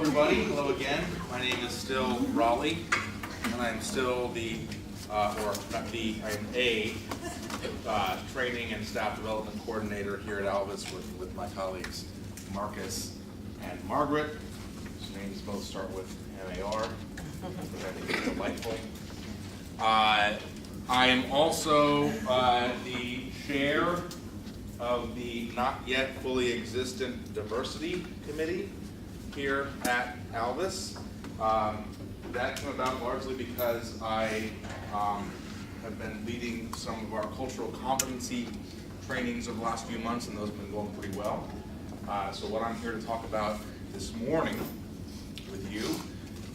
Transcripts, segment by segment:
everybody. Hello again. My name is still Raleigh, and I am still I am a training and staff development coordinator here at Alvis with my colleagues Marcus and Margaret, whose names both start with M-A-R, which I think is delightful. I am also the chair of the not yet fully existent diversity committee here at Alvis. That came about largely because I have been leading some of our cultural competency trainings over the last few months, and those have been going pretty well. So what I'm here to talk about this morning with you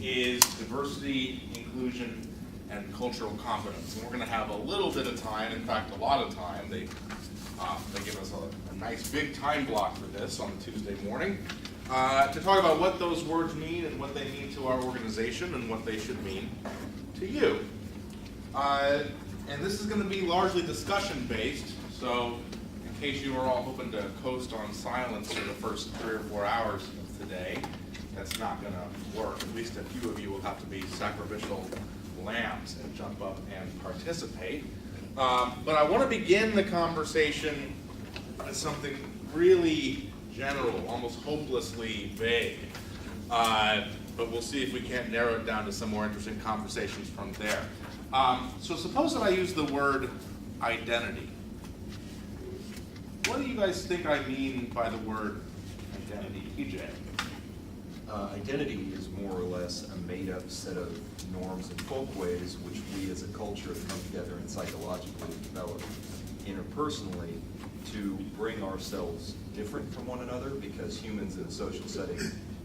is diversity, inclusion, and cultural competence. And we're going to have a little bit of time, in fact a lot of time. They give us a nice big time block for this on a Tuesday morning to talk about what those words mean and what they mean to our organization and what they should mean to you. And this is going to be largely discussion based, so in case you are all hoping to coast on silence for the first 3 or 4 hours of today, that's not going to work. At least a few of you will have to be sacrificial lambs and jump up and participate. But I want to begin the conversation with something really general, almost hopelessly vague. But we'll see if we can't narrow it down to some more interesting conversations from there. So suppose that I use the word identity. What do you guys think I mean by the word identity, TJ? Identity is more or less a made-up set of norms and folkways which we as a culture have come together and psychologically developed interpersonally to bring ourselves different from one another, because humans in a social setting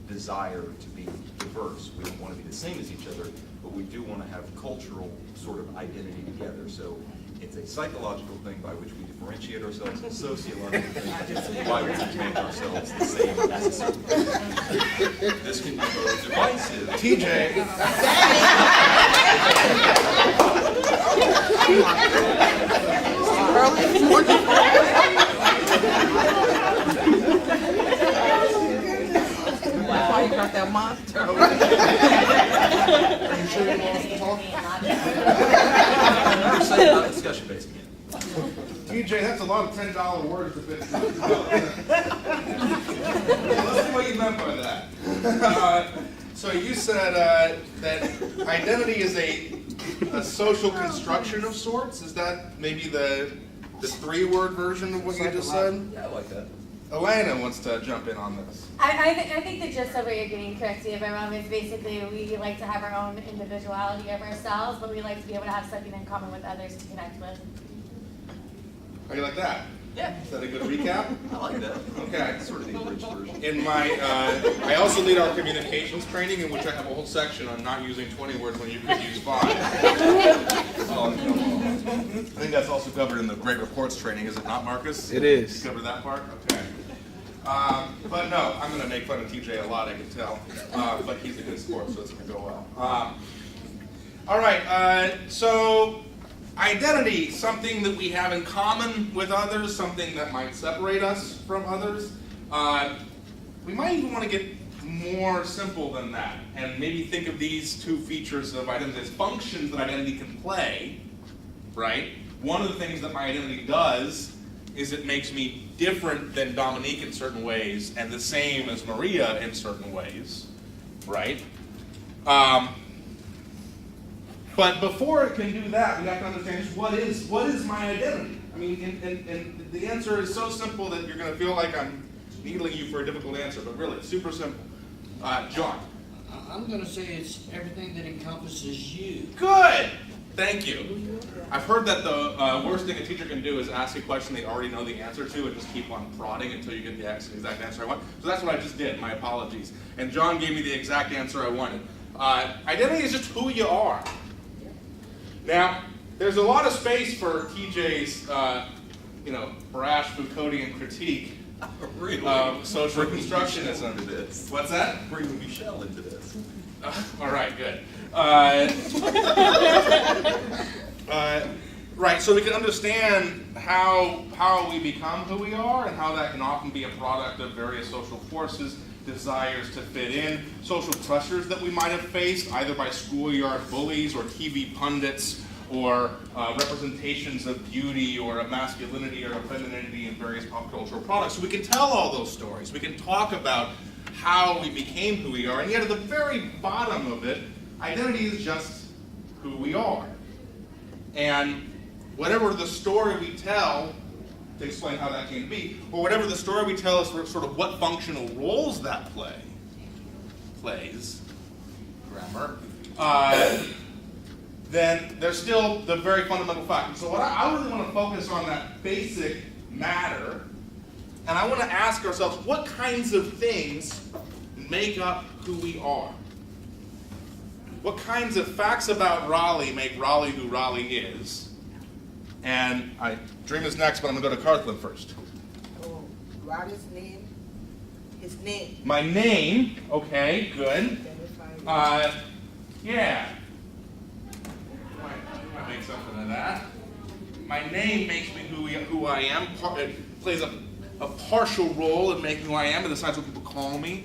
desire to be diverse. We don't want to be the same as each other, but we do want to have cultural sort of identity together. So it's a psychological thing by which we differentiate ourselves, and a sociological thing by which we make ourselves the same as a certain person. This can be very divisive. TJ. That's why you got that monster. Are you sure you want us to talk? You're saying not discussion based again. TJ, that's a lot of $10 words to fit through. Let's see what you meant by that. So you said that identity is a social construction of sorts. Is that maybe the 3-word version of what you just said? Yeah, I like that. Elena wants to jump in on this. I think the gist of what you're getting, correct me if I'm wrong, is basically we like to have our own individuality of ourselves, but we like to be able to have something in common with others to connect with. How do you like that? Yeah. Is that a good recap? I like that. Okay. Sort of the abridged version. In my, I also lead our communications training, in which I have a whole section on not using 20 words when you could use 5. I think that's also covered in the Great Reports training, is it not, Marcus? It is. You covered that part? Okay. But no, I'm going to make fun of TJ a lot, I can tell. But he's a good sport, so it's going to go well. All right, so identity, something that we have in common with others, something that might separate us from others. We might even want to get more simple than that, and maybe think of these 2 features of identity as functions that identity can play, right? One of the things that my identity does is it makes me different than Dominique in certain ways, and the same as Maria in certain ways, right? But before it can do that, we have to understand just what is my identity? I mean, and the answer is so simple that you're going to feel like I'm needling you for a difficult answer, but really, it's super simple. John. I'm going to say it's everything that encompasses you. Good! Thank you. I've heard that the worst thing a teacher can do is ask a question they already know the answer to and just keep on prodding until you get the exact answer I want. So that's what I just did. My apologies. And John gave me the exact answer I wanted. Identity is just who you are. Now, there's a lot of space for TJ's, brash Foucauldian critique of social constructionism. Into this. What's that? Bring Michelle into this. All right, good. Right, so we can understand how we become who we are, and how that can often be a product of various social forces desires to fit in, social pressures that we might have faced, either by schoolyard bullies or TV pundits, or representations of beauty or of masculinity or of femininity in various pop cultural products. So we can tell all those stories. We can talk about how we became who we are, and yet at the very bottom of it, identity is just who we are. And whatever the story we tell, to explain how that came to be, or whatever the story we tell is sort of what functional roles that plays, grammar, then there's still the very fundamental fact. And so what I really want to focus on that basic matter, and I want to ask ourselves, what kinds of things make up who we are? What kinds of facts about Raleigh make Raleigh who Raleigh is? And Dream is next, but I'm going to go to Cartland first. Oh, Raleigh's name? His name. My name, okay, good. Yeah. Might make something of that. My name makes me who I am. It plays a partial role in making who I am. It decides what people call me.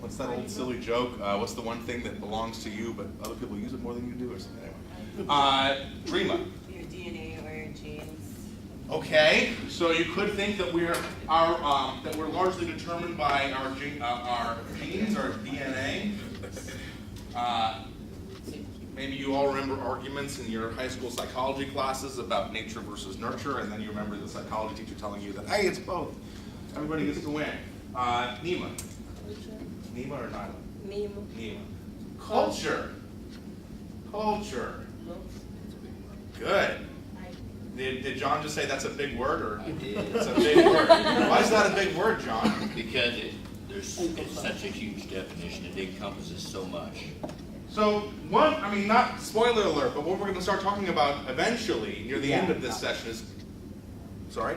What's that old silly joke? What's the one thing that belongs to you, but other people use it more than you do, or something? Anyway. Dreama. Your DNA or your genes. Okay, so you could think that we're largely determined by our genes, our DNA. Maybe you all remember arguments in your high school psychology classes about nature versus nurture, and then you remember the psychology teacher telling you that, hey, it's both. Everybody gets to win. Nima. Nima or Nyla? Nima. Culture. Good. Did John just say that's a big word, or? I did. It's a big word. Why is that a big word, John? Because it's such a huge definition. It encompasses so much. So not spoiler alert, but what we're going to start talking about eventually near the end of this session is, sorry?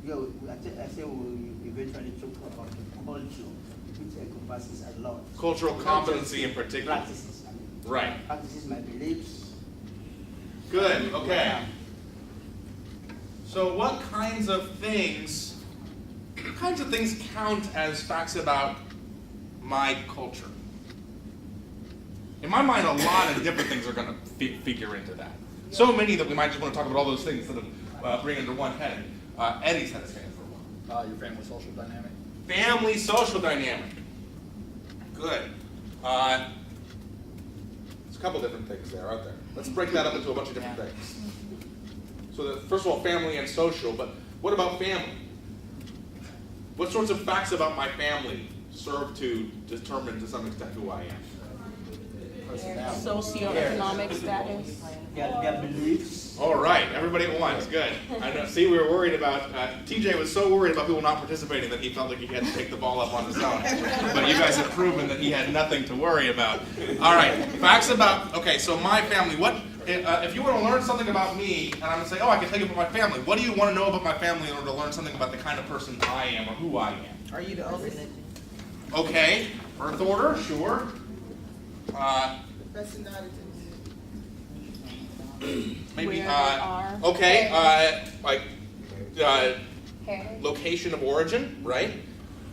Yeah, I say we eventually talk about the culture, which encompasses a lot. Cultural competency in particular. Practices. Right. Practices my beliefs. Good, okay. So what kinds of things count as facts about my culture? In my mind, a lot of different things are going to figure into that. So many that we might just want to talk about all those things instead of bring under one head. Eddie's had his hand for a while. Your family social dynamic. Family social dynamic. Good. There's a couple different things there, aren't there? Let's break that up into a bunch of different things. So first of all, family and social, but what about family? What sorts of facts about my family serve to determine to some extent who I am? Socioeconomic status. Their beliefs. All right, everybody at once, good. I know. See, we were worried about, TJ was so worried about people not participating that he felt like he had to take the ball up on his own. But you guys have proven that he had nothing to worry about. All right, facts about, okay, so my family, if you want to learn something about me, and I'm going to say, oh, I can tell you about my family, what do you want to know about my family in order to learn something about the kind of person I am or who I am? Are you the oldest? Okay, birth order, sure. Personality. Maybe, Where they are. okay, Heritage. location of origin, right?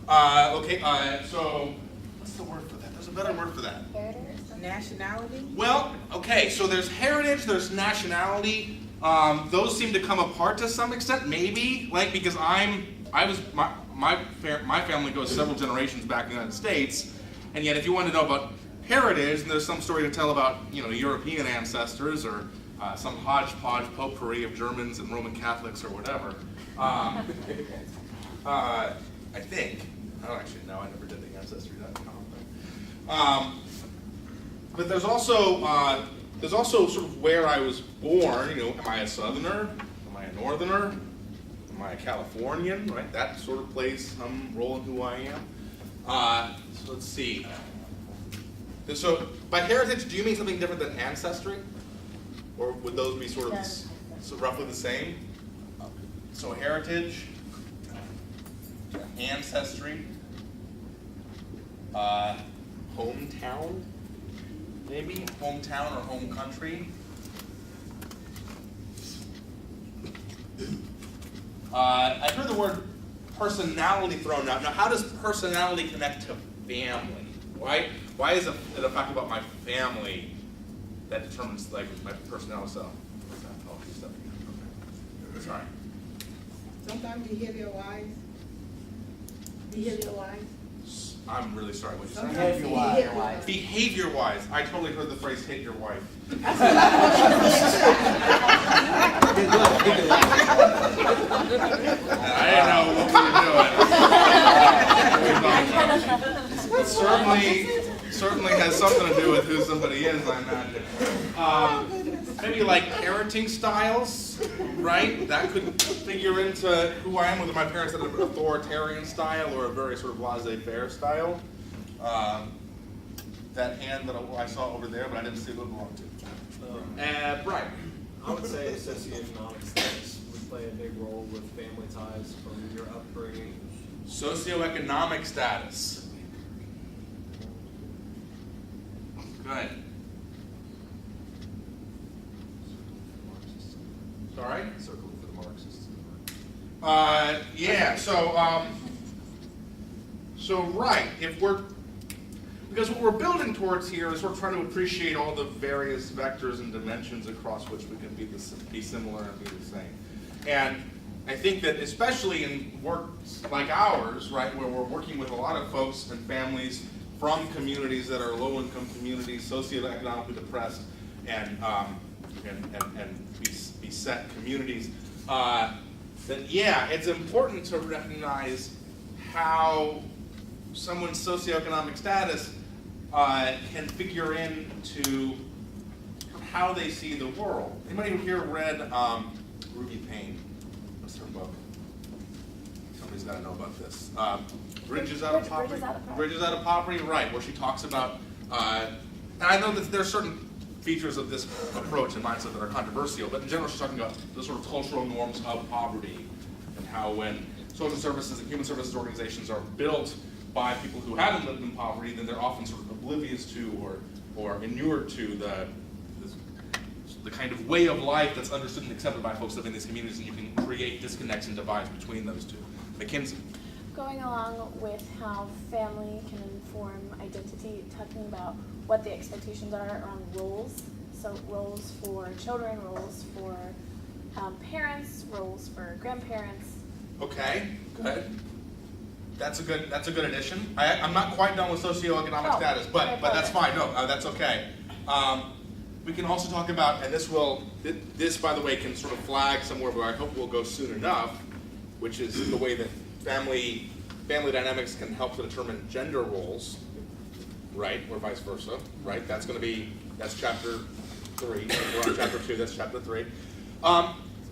So what's the word for that? There's a better word for that. Heritage. Nationality? Well, okay, so there's heritage, there's nationality. Those seem to come apart to some extent, maybe, because my family goes several generations back in the United States, and yet if you want to know about heritage, and there's some story to tell about, European ancestors or some hodgepodge potpourri of Germans and Roman Catholics or whatever. I think. I don't actually know. I never did the ancestry.com. But there's also sort of where I was born. Am I a Southerner? Am I a Northerner? Am I a Californian? Right. That sort of plays some role in who I am. So let's see. So by heritage, do you mean something different than ancestry? Or would those be sort of so roughly the same? So heritage, ancestry, hometown, maybe? Hometown or home country. I've heard the word personality thrown out. Now, how does personality connect to family? Why is it a fact about my family that determines like my personality? So, oh, he's stuck again. Okay. Sorry. Sometimes behavior-wise. I'm really sorry. What you said? Behavior-wise. Behavior-wise, I totally heard the phrase "hit your wife." I didn't know what we were doing. Certainly has something to do with who somebody is, I imagine. Maybe like parenting styles, right? That could figure into who I am, whether my parents had an authoritarian style or a very sort of laissez-faire style. That hand that I saw over there, but I didn't see who it belonged to. Brian. I would say socioeconomic status would play a big role with family ties from your upbringing. Socioeconomic status. Good. Sorry? Circle for the Marxists. Yeah. So right. Because what we're building towards here is we're trying to appreciate all the various vectors and dimensions across which we can be similar and be the same. And I think that especially in works like ours, right, where we're working with a lot of folks and families from communities that are low-income communities, socioeconomically depressed, and beset communities, that it's important to recognize how someone's socioeconomic status can figure into how they see the world. Anybody here read Ruby Payne? What's her book? Somebody's got to know about this. Bridges Out of Poverty. Bridges Out of Poverty, right? Where she talks about, and I know that there are certain features of this approach and mindset that are controversial, but in general, she's talking about the sort of cultural norms of poverty and how when social services and human services organizations are built by people who haven't lived in poverty, then they're often sort of oblivious to or inured to the kind of way of life that's understood and accepted by folks living in these communities, and you can create disconnects and divides between those two. McKinsey. Going along with how family can inform identity, talking about what the expectations are on roles. So roles for children, roles for parents, roles for grandparents. Okay, good. That's a good addition. I'm not quite done with socioeconomic status, but that's fine. No, that's okay. We can also talk about, and this by the way can sort of flag somewhere where I hope we'll go soon enough, which is the way that family dynamics can help to determine gender roles, right, or vice versa, right? That's chapter 3. We're on chapter 2. That's chapter 3.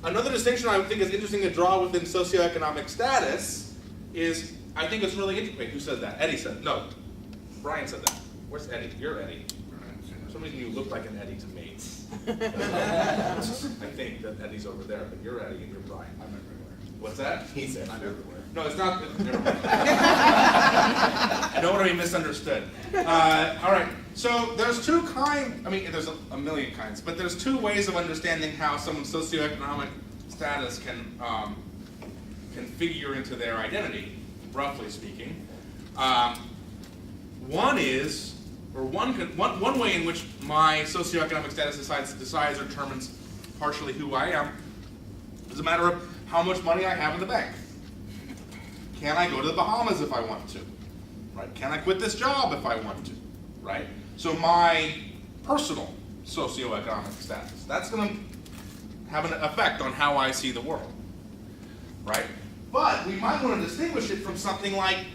Another distinction I think is interesting to draw within socioeconomic status is, I think it's really interesting. Wait, who said that? Eddie said. No, Brian said that. Where's Eddie? You're Eddie. For some reason you look like an Eddie to me. I think that Eddie's over there, but you're Eddie and you're Brian. I'm everywhere. What's that? He said I'm everywhere. No, it's not. Never mind. I don't want to be misunderstood. All right. So there's two kinds. I mean, there's a million kinds, but there's two ways of understanding how someone's socioeconomic status can figure into their identity, roughly speaking. One way in which my socioeconomic status decides or determines partially who I am is a matter of how much money I have in the bank. Can I go to the Bahamas if I want to? Right? Can I quit this job if I want to? Right? So my personal socioeconomic status, that's going to have an effect on how I see the world. Right? But we might want to distinguish it from something like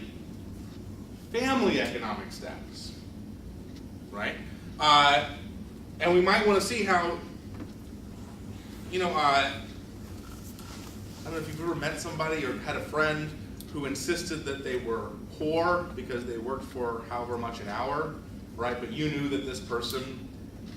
family economic status. Right? And we might want to see how, I don't know if you've ever met somebody or had a friend who insisted that they were poor because they worked for however much an hour, right? But you knew that this person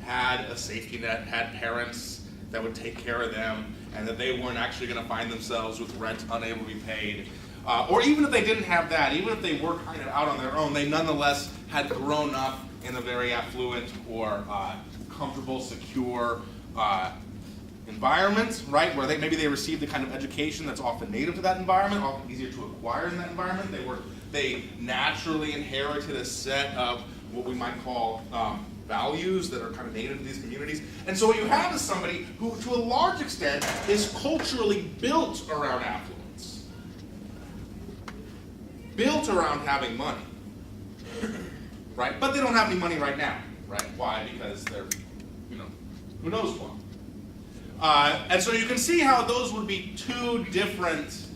had a safety net, had parents that would take care of them, and that they weren't actually going to find themselves with rent unable to be paid. Or even if they didn't have that, even if they were kind of out on their own, they nonetheless had grown up in a very affluent or comfortable, secure environment, right, where maybe they received the kind of education that's often native to that environment, often easier to acquire in that environment. They naturally inherited a set of what we might call values that are kind of native to these communities. And so what you have is somebody who, to a large extent, is culturally built around affluence, built around having money, right? But they don't have any money right now, right? Why? Because they're, who knows what. And so you can see how those would be two different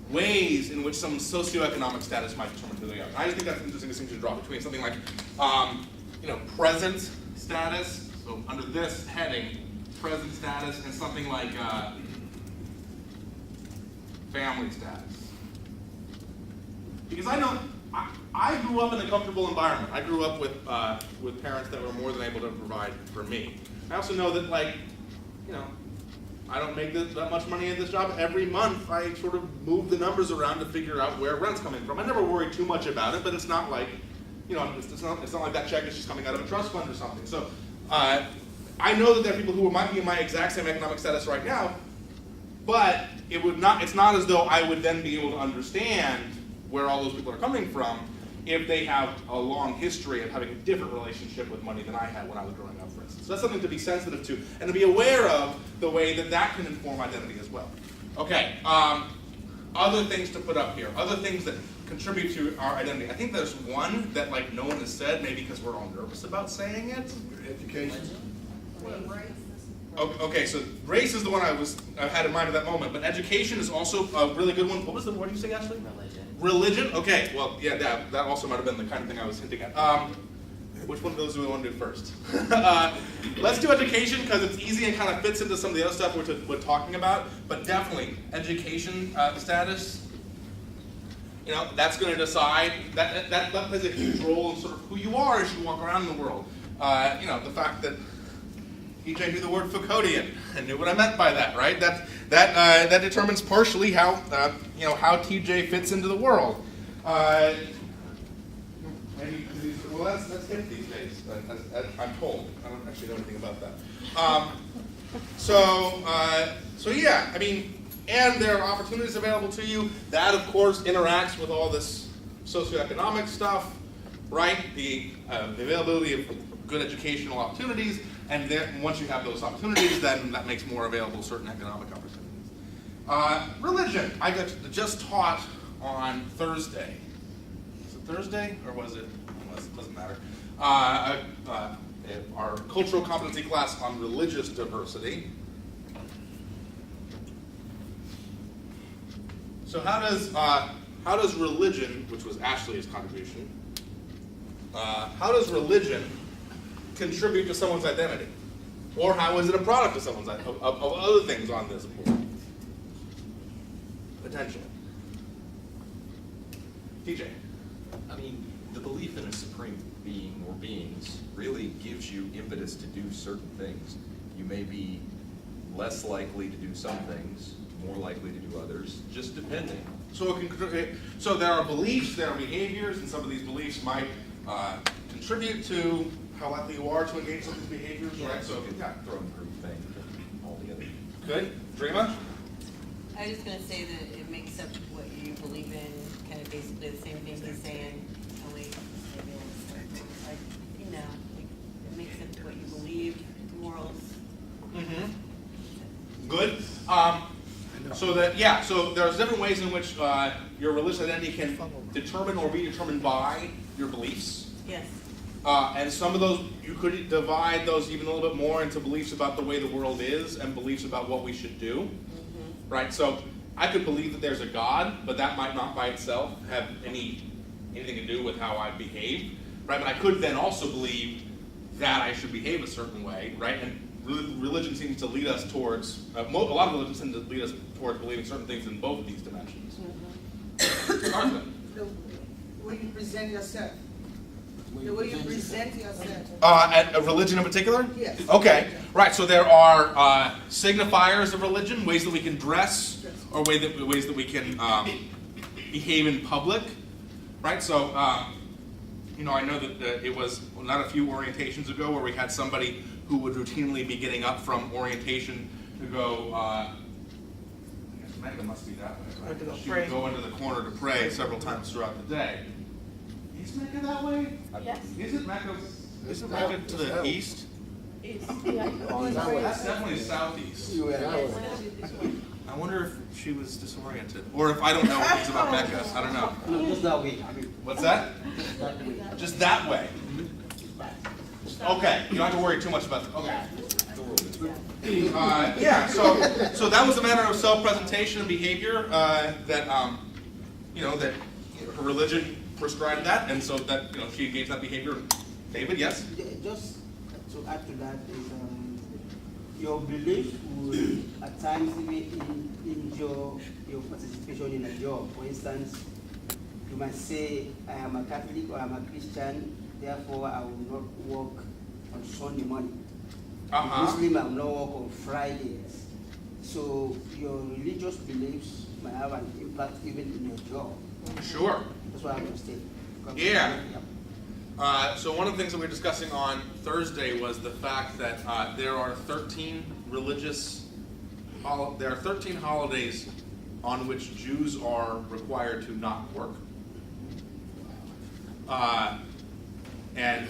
ways in which some socioeconomic status might determine who they are. And I just think that's an interesting distinction to draw between something like, present status, so under this heading, present status, and something like family status. Because I know, I grew up in a comfortable environment. I grew up with parents that were more than able to provide for me. I also know that, I don't make that much money at this job. Every month, I sort of move the numbers around to figure out where rent's coming from. I never worry too much about it, but it's not like, it's not like that check is just coming out of a trust fund or something. So I know that there are people who might be in my exact same economic status right now, but it's not as though I would then be able to understand where all those people are coming from if they have a long history of having a different relationship with money than I had when I was growing up, for instance. So that's something to be sensitive to and to be aware of the way that can inform identity as well. Okay, other things to put up here, other things that contribute to our identity. I think there's one that no one has said, maybe because we're all nervous about saying it. Education. Okay, so race is the one I had in mind at that moment, but education is also a really good one. What was the word you say, Ashley? Religion? Okay, well, yeah, that also might have been the kind of thing I was hinting at. Which one of those do we want to do first? Let's do education because it's easy and kind of fits into some of the other stuff we're talking about, but definitely education status, that's going to decide, that plays a huge role in sort of who you are as you walk around in the world. The fact that TJ knew the word Foucauldian and knew what I meant by that, right? That determines partially how how TJ fits into the world. Well, that's hip these days, as I'm told. I don't actually know anything about that. So yeah, and there are opportunities available to you. That, of course, interacts with all this socioeconomic stuff, right? The availability of good educational opportunities. And then once you have those opportunities, then that makes more available certain economic opportunities. Religion, I just taught on Thursday. Was it Thursday or was it? It doesn't matter. Our cultural competency class on religious diversity. So how does religion, which was Ashley's contribution, how does religion contribute to someone's identity? Or how is it a product of someone's of other things on this board? Potentially. TJ. The belief in a supreme being or beings really gives you impetus to do certain things. You may be less likely to do some things, more likely to do others, just depending. So there are beliefs, there are behaviors, and some of these beliefs might contribute to how likely you are to engage in these behaviors, right? So Throw in group thing altogether. good. Dreama? I was just gonna say that it makes up what you believe in, kind of basically the same thing he's saying, only maybe it makes up what you believe, morals. Mm-hmm. Good. So there's different ways in which your religious identity can determine or be determined by your beliefs. Yes. And some of those, you could divide those even a little bit more into beliefs about the way the world is and beliefs about what we should do, right? So I could believe that there's a God, but that might not by itself have anything to do with how I behave, right? But I could then also believe that I should behave a certain way, right? And religion seems to lead us towards, a lot of religions seem to lead us towards believing certain things in both of these dimensions. Arthur? The way you present yourself. The way you present yourself. At a religion in particular? Yes. Okay, right, so there are signifiers of religion, ways that we can dress, or ways that we can behave in public, right? So, I know that it was not a few orientations ago where we had somebody who would routinely be getting up from orientation to go, I guess Mecca must be that way, Or to go right? She pray. would go into the corner to pray several times throughout the day. Is Mecca that way? Yes. Isn't Mecca to the east? Yeah, only That for- way. That's definitely southeast. You were I wonder if she was disoriented, or if I don't know things about Mecca. I don't know. no, just that way. I mean, What's that? just that way. Just that way. Okay, you don't have to worry too much about that. Okay. Yeah. So that was a matter of self-presentation and behavior that that her religion prescribed that, and so that she engaged that behavior. David, yes. Just to add to that is your belief will at times even injure your participation in a job. For instance, you might say, I am a Catholic or I'm a Christian, therefore I will not work on Sunday morning. Muslim, I will not work on Fridays. So your religious beliefs might have an impact even in your job. Sure. That's what I was saying. Yeah. So one of the things that we were discussing on Thursday was the fact that there are 13 holidays on which Jews are required to not work. And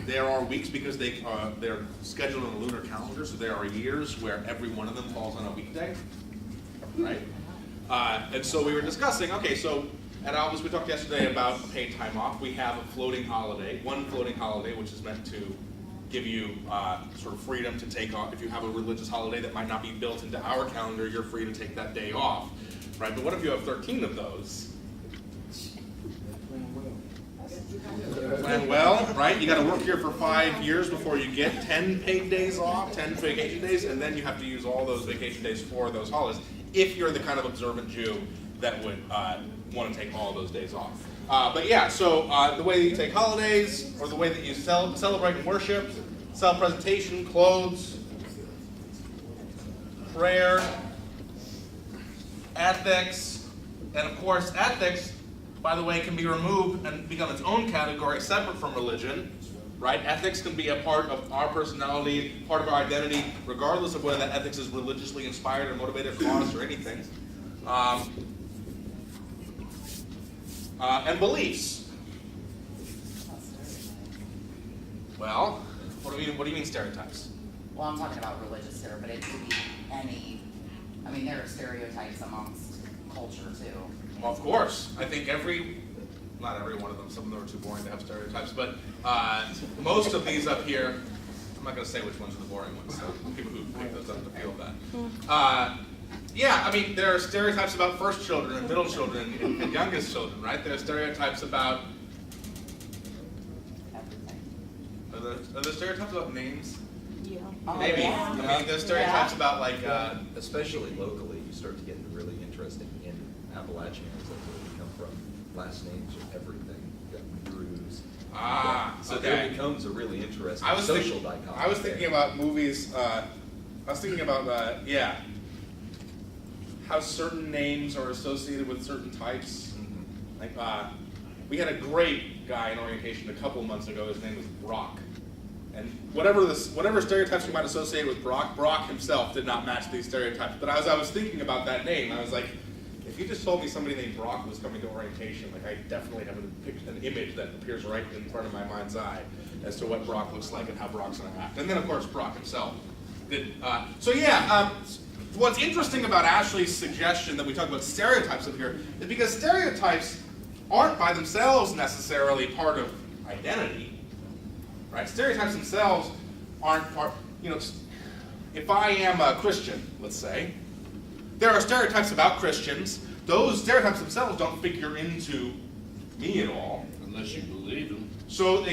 there are weeks because they're scheduled on the lunar calendar, so there are years where every one of them falls on a weekday, right? And so we were discussing, okay, so at Albus we talked yesterday about paid time off. We have a floating holiday, one floating holiday, which is meant to give you sort of freedom to take off. If you have a religious holiday that might not be built into our calendar, you're free to take that day off, right? But what if you have 13 of those? Plan well, right? You got to work here for 5 years before you get 10 paid days off, 10 vacation days, and then you have to use all those vacation days for those holidays, if you're the kind of observant Jew that would want to take all those days off. But yeah, so the way that you take holidays, or the way that you celebrate and worship, self-presentation, clothes, prayer, ethics, and of course ethics, by the way, can be removed and become its own category separate from religion, right? Ethics can be a part of our personality, part of our identity, regardless of whether that ethics is religiously inspired or motivated cause or anything. And beliefs. Well, what do you mean stereotypes? Well, I'm talking about religious here, but it could be any, I mean, there are stereotypes amongst culture too. Well, of course. I think not every one of them, some of them are too boring to have stereotypes, but most of these up here, I'm not going to say which ones are the boring ones, so people who pick those up to feel that. Yeah, I mean, there are stereotypes about first children and middle children and youngest children, right? There are stereotypes about, are there stereotypes about names? Yeah. Maybe. Yeah. I mean, there's stereotypes about like, Especially locally, you start to get really interesting in Appalachian areas. That's where we come from. Last names are everything. You got Drews. So there okay. becomes a really interesting I was social dichotomy. I was thinking about movies, I was thinking about, how certain names are associated with certain types. Mhm. Like, we had a great guy in orientation a couple of months ago. His name was Brock, and whatever stereotypes we might associate with Brock himself did not match these stereotypes. But as I was thinking about that name, I was like, if you just told me somebody named Brock was coming to orientation, like I definitely have an image that appears right in front of my mind's eye as to what Brock looks like and how Brock's going to act. And then of course Brock himself did. What's interesting about Ashley's suggestion that we talk about stereotypes up here is because stereotypes aren't by themselves necessarily part of identity, right? Stereotypes themselves aren't part, if I am a Christian, let's say, there are stereotypes about Christians. Those stereotypes themselves don't figure into me at all. Unless you believe them. So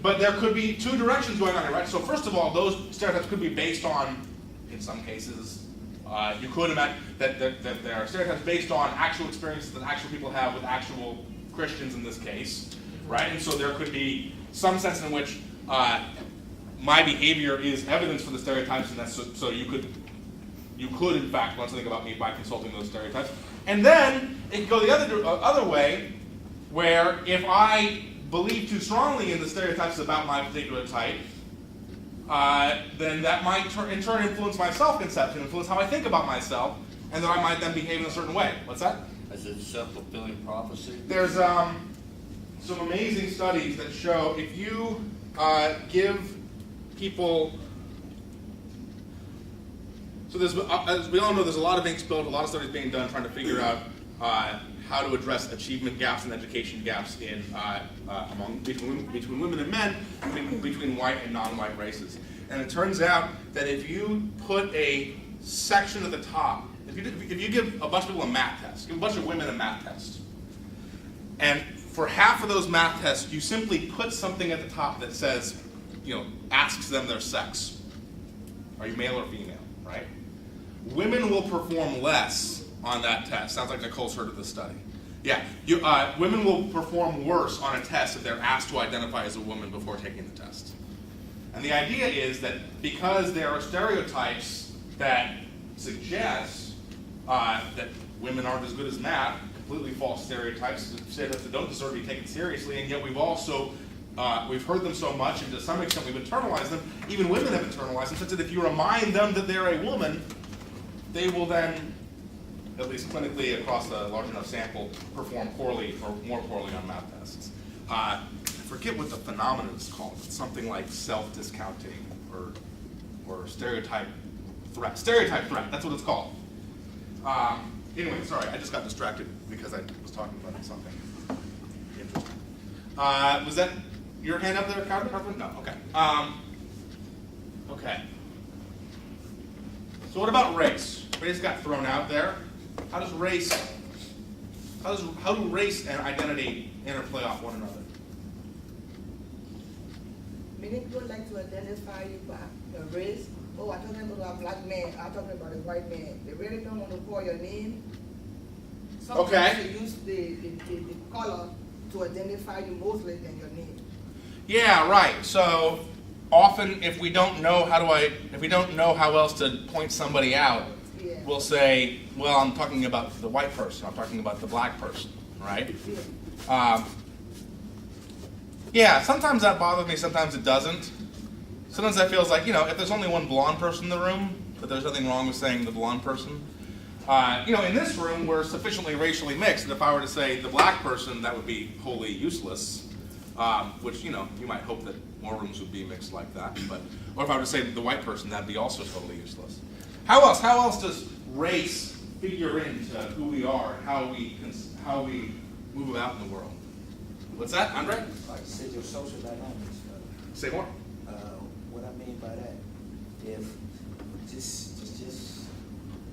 but there could be two directions going on here, right? So first of all, those stereotypes could be based on, in some cases, you could imagine that there are stereotypes based on actual experiences that actual people have with actual Christians in this case, right? And so there could be some sense in which my behavior is evidence for the stereotypes, and that's so you could in fact learn something about me by consulting those stereotypes. And then it can go the other way, where if I believe too strongly in the stereotypes about my particular type, then that might in turn influence my self-conception, influence how I think about myself, and that I might then behave in a certain way. What's that? Is it self-fulfilling prophecy? There's some amazing studies that show if you give people, so there's, as we all know, there's a lot of ink spilled, a lot of studies being done trying to figure out how to address achievement gaps and education gaps in between women and men, between white and non-white races. And it turns out that if you put a section at the top, if you give a bunch of people a math test, give a bunch of women a math test, and for half of those math tests, you simply put something at the top that says, asks them their sex. Are you male or female, right? Women will perform less on that test. Sounds like Nicole's heard of this study. Yeah, women will perform worse on a test if they're asked to identify as a woman before taking the test. And the idea is that because there are stereotypes that suggest that women aren't as good as math, completely false stereotypes that don't deserve to be taken seriously, and yet we've also we've heard them so much, and to some extent we've internalized them. Even women have internalized them, such that if you remind them that they're a woman, they will then, at least clinically across a large enough sample, perform poorly or more poorly on math tests. I forget what the phenomenon is called. It's something like self-discounting or stereotype threat. Stereotype threat, that's what it's called. Anyway, sorry, I just got distracted because I was talking about something interesting. Was that your hand up there, Carmen? No, okay. Okay. So what about race? Race got thrown out there. How do race and identity interplay off one another? Many people like to identify you by your race. Oh, I'm talking about a black man. I'm talking about a white man. They really don't want to call your name. Sometimes Okay. they use the color to identify you mostly than your name. Yeah, right. So often, if we don't know how else to point somebody out, Yeah. we'll say, "Well, I'm talking about the white person. I'm talking about the black person," right? Yeah. Sometimes that bothers me. Sometimes it doesn't. Sometimes that feels like, if there's only one blonde person in the room, but there's nothing wrong with saying the blonde person. In this room, we're sufficiently racially mixed that if I were to say the black person, that would be wholly useless, which, you might hope that more rooms would be mixed like that. Or if I were to say the white person, that'd be also totally useless. How else does race figure into who we are and how we move about in the world? What's that, Andre? Like I said, your social dynamics. Say more. What I mean by that, if just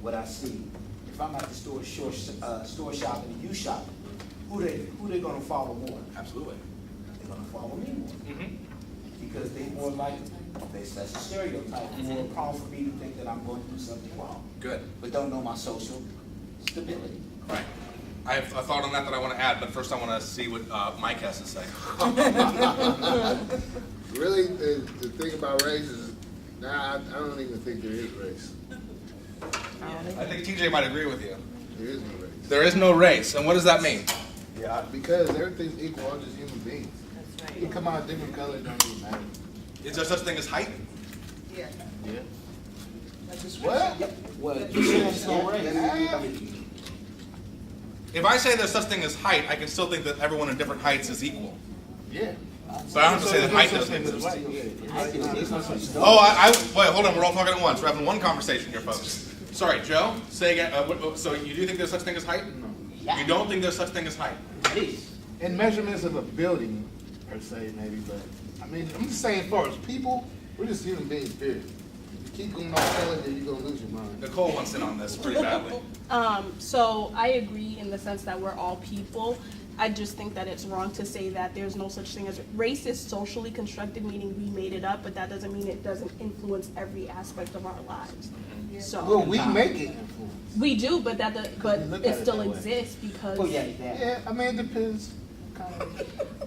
what I see, if I'm at the store shopping and you shopping, who they gonna follow more? Absolutely. They're gonna follow me more Mm-hmm. because they more like that's a stereotype. It's more prone for me to think that I'm going to do something wrong, Good. but don't know my social stability. Right. I have a thought on that I want to add, but first I want to see what Mike has to say. Really, the thing about race is, I don't even think there is race. I think TJ might agree with you. There is no race. There is no race, and what does that mean? Yeah, because everything's equal, all just human beings. That's You right. come out different colors, don't even matter. Is there such thing as height? Yeah. Yeah. That's just What? Well, you said it's no race. If I say there's such thing as height, I can still think that everyone in different heights is equal. Yeah. But I don't have to say that height doesn't exist. Oh, Wait, hold on, we're all talking at once. We're having one conversation here, folks. Sorry, Joe, say again. So you do think there's such thing as height? Yeah. You don't think there's such thing as height? in measurements of a building, per se, maybe, but, I'm just saying, as far as people, we're just human beings, period. If you keep going off color, then you're gonna lose your mind. Nicole wants in on this pretty badly. So I agree in the sense that we're all people. I just think that it's wrong to say that there's no such thing as race is socially constructed, meaning we made it up, but that doesn't mean it doesn't influence every aspect of our lives. Well, So we make it influence. we do, but You look at it it still that way. exists because Oh, yeah, Yeah, it depends.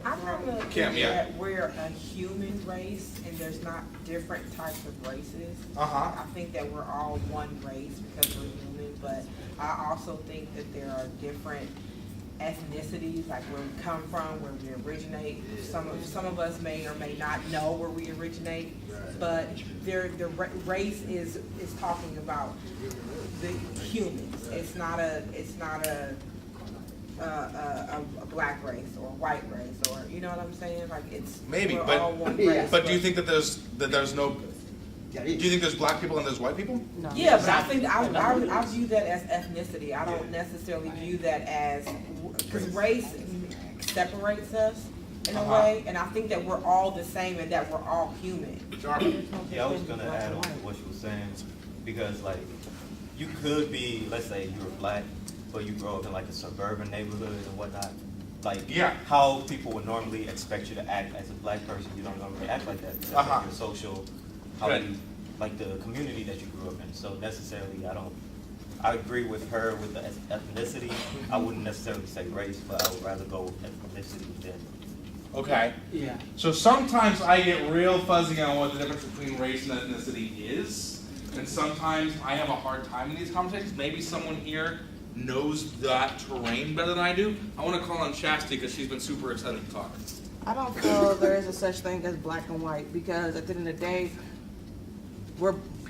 I don't know Kim, yeah. that we're a human race and there's not different types of races. Uh-huh. I think that we're all one race because we're human, but I also think that there are different ethnicities, like where we come from, where we originate. Some of us may or may not know where we originate, but race is talking about the humans. It's not a black race or a white race, or you know what I'm saying? Like it's Maybe, we're but all one race, but do you think that there's no? There Do you think there's black people and there's white people? No. Yeah, but I think I view that as ethnicity. I don't necessarily view that as, because race separates us in a way, and I think that we're all the same and that we're all human. Yeah, I was gonna add on to what you were saying, because like, you could be, let's say you're black, but you grow up in like a suburban neighborhood and whatnot. Like, how people would normally expect you to act as a black person, you don't normally act like that. Because of your social, how you, like the community that you grew up in. So necessarily, I agree with her with the ethnicity. I wouldn't necessarily say race, but I would rather go with ethnicity than. Okay. Yeah. So sometimes I get real fuzzy on what the difference between race and ethnicity is, and sometimes I have a hard time in these conversations. Maybe someone here knows that terrain better than I do. I want to call on Chastity because she's been super excited to talk. I don't feel there is a such thing as black and white, because at the end of the day,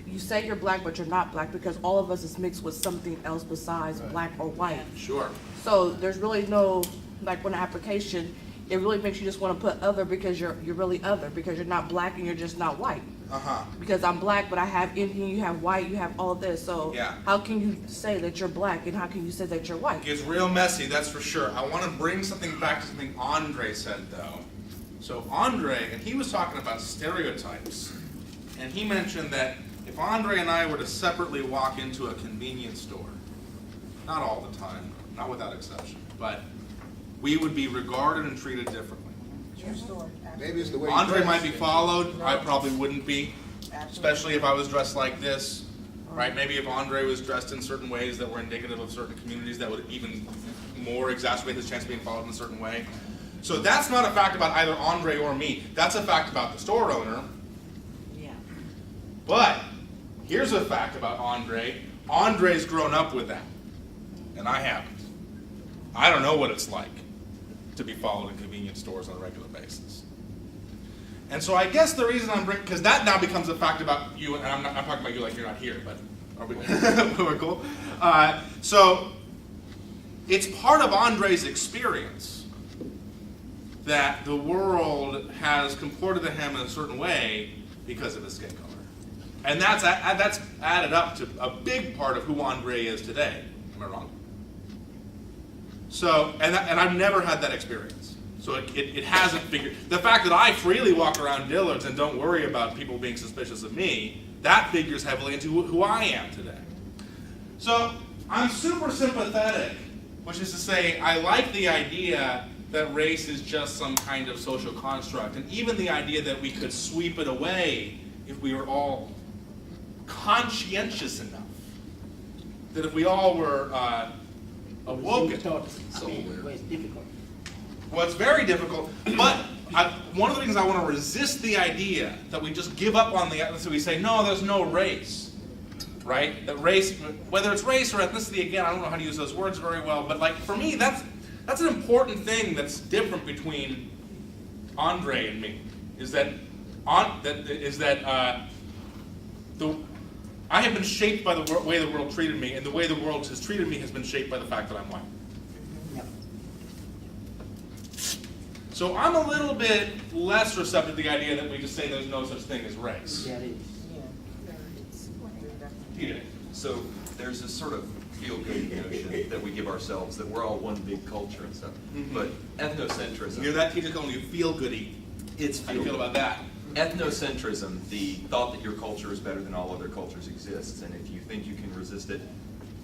you say you're black, but you're not black, because all of us is mixed with something else besides black or white. Sure. So there's really no, like, when an application, it really makes you just want to put other, because you're really other, because you're not black and you're just not white. Because I'm black, but I have Indian, you have white, you have all of this. So how can you say that you're black and how can you say that you're white? It gets real messy, that's for sure. I want to bring something back to something Andre said, though. So Andre, and he was talking about stereotypes, and he mentioned that if Andre and I were to separately walk into a convenience store, not all the time, not without exception, but we would be regarded and treated differently. Maybe it's the way Andre you might be dress. followed, I probably wouldn't be, especially if I was dressed like this, right? Maybe if Andre was dressed in certain ways that were indicative of certain communities, that would even more exacerbate his chance of being followed in a certain way. So that's not a fact about either Andre or me. That's a fact about the store owner. Yeah. But here's a fact about Andre. Andre's grown up with that, and I haven't. I don't know what it's like to be followed in convenience stores on a regular basis. And so I guess the reason I'm bringing, because that now becomes a fact about you, and I'm talking about you like you're not here, but are we we're cool? So it's part of Andre's experience that the world has comported to him in a certain way because of his skin color. And that's added up to a big part of who Andre is today. Am I wrong? So, and I've never had that experience. So it hasn't figured. The fact that I freely walk around Dillard's and don't worry about people being suspicious of me, that figures heavily into who I am today. So I'm super sympathetic, which is to say I like the idea that race is just some kind of social construct, and even the idea that we could sweep it away if we were all conscientious enough. That if we all were awoken. It's difficult. Well, it's very difficult, but one of the reasons I want to resist the idea that we just give up on so we say, no, there's no race, right? That race, whether it's race or ethnicity, again, I don't know how to use those words very well, but like for me, that's an important thing that's different between Andre and me, is that I have been shaped by the way the world treated me, and the way the world has treated me has been shaped by the fact that I'm white. So I'm a little bit less receptive to the idea that we just say there's no such thing as race. Yeah, it is. So there's this sort of feel-good notion that we give ourselves, that we're all one big culture and stuff. But ethnocentrism... You hear that? Teacher's calling you feel-goody. How do you feel about that? Ethnocentrism, the thought that your culture is better than all other cultures, exists, and if you think you can resist it,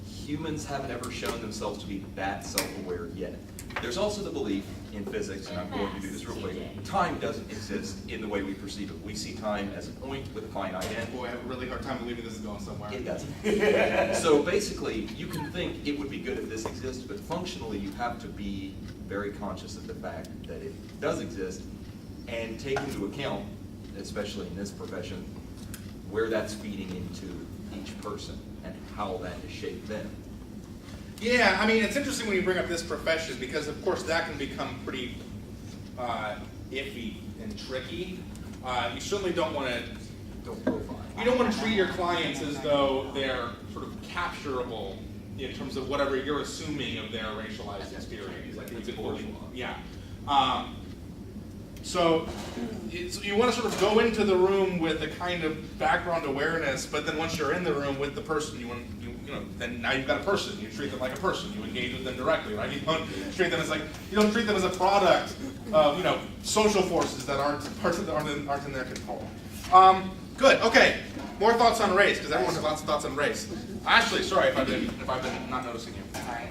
humans haven't ever shown themselves to be that self-aware yet. There's also the belief in physics, and I'm going to do this real quick, time doesn't exist in the way we perceive it. We see time as a point with a finite end. Boy, I have a really hard time believing this is going somewhere. It doesn't. So basically, you can think it would be good if this exists, but functionally you have to be very conscious of the fact that it does exist and take into account, especially in this profession, where that's feeding into each person and how that has shaped them. Yeah, I mean, it's interesting when you bring up this profession because, of course, that can become pretty iffy and tricky. You certainly don't want to. You don't want to treat your clients as though they're sort of capturable in terms of whatever you're assuming of their racialized experience. Like it's important. Yeah. So you want to sort of go into the room with a kind of background awareness, but then once you're in the room with the person, then now you've got a person. You treat them like a person. You engage with them directly, right? You don't treat them as a product of social forces that aren't in their control. Good. Okay. More thoughts on race because everyone has lots of thoughts on race. Ashley, sorry if I've been not noticing you. Sorry.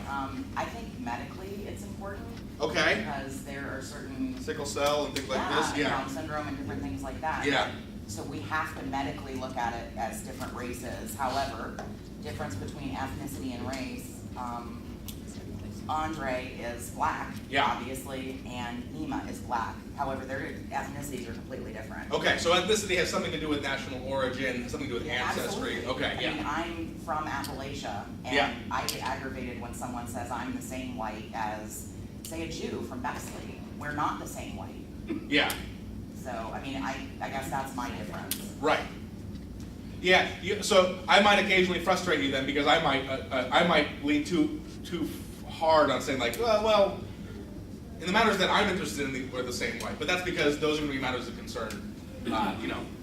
I think medically it's important. Okay. Because there are certain sickle cell and things like this. Yeah. Down syndrome and different things like that. Yeah. So we have to medically look at it as different races. However, difference between ethnicity and race. Andre is black, obviously, and Nima is black. However, their ethnicities are completely different. Okay, so ethnicity has something to do with national origin, something to do with ancestry. Absolutely. Okay, I mean, I'm from Appalachia, and I get aggravated when someone says I'm the same white as, say, a Jew from Bexley. We're not the same white. Yeah. So, I mean, I guess that's my difference. Right. Yeah. So I might occasionally frustrate you then because I might lean too hard on saying like, well, in the matters that I'm interested in, we're the same way. But that's because those are going to be matters of concern.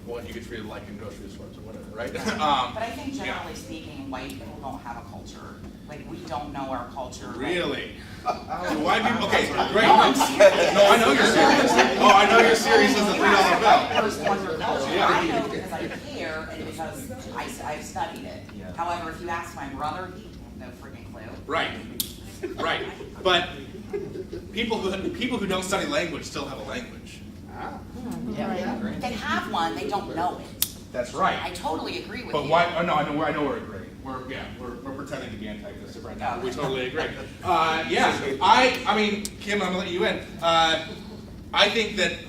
What you get treated like in grocery stores or whatever, right? But I think generally speaking, white people don't have a culture. Like we don't know our culture. Really? White people? Okay, great. No, I know you're serious. Oh, I know you're serious as a $3 bill. First wonder culture. Yeah. I know because I care and because I've studied it. Yeah. However, if you ask my brother, he no freaking clue. Right. Right. But people who don't study language still have a language. Yeah. They have one, they don't know it. That's right. I totally agree with you. But why? Oh, no, I know we're agreeing. We're pretending to be antagonistic right now. We totally agree. I mean, Kim, I'm gonna let you in. I think that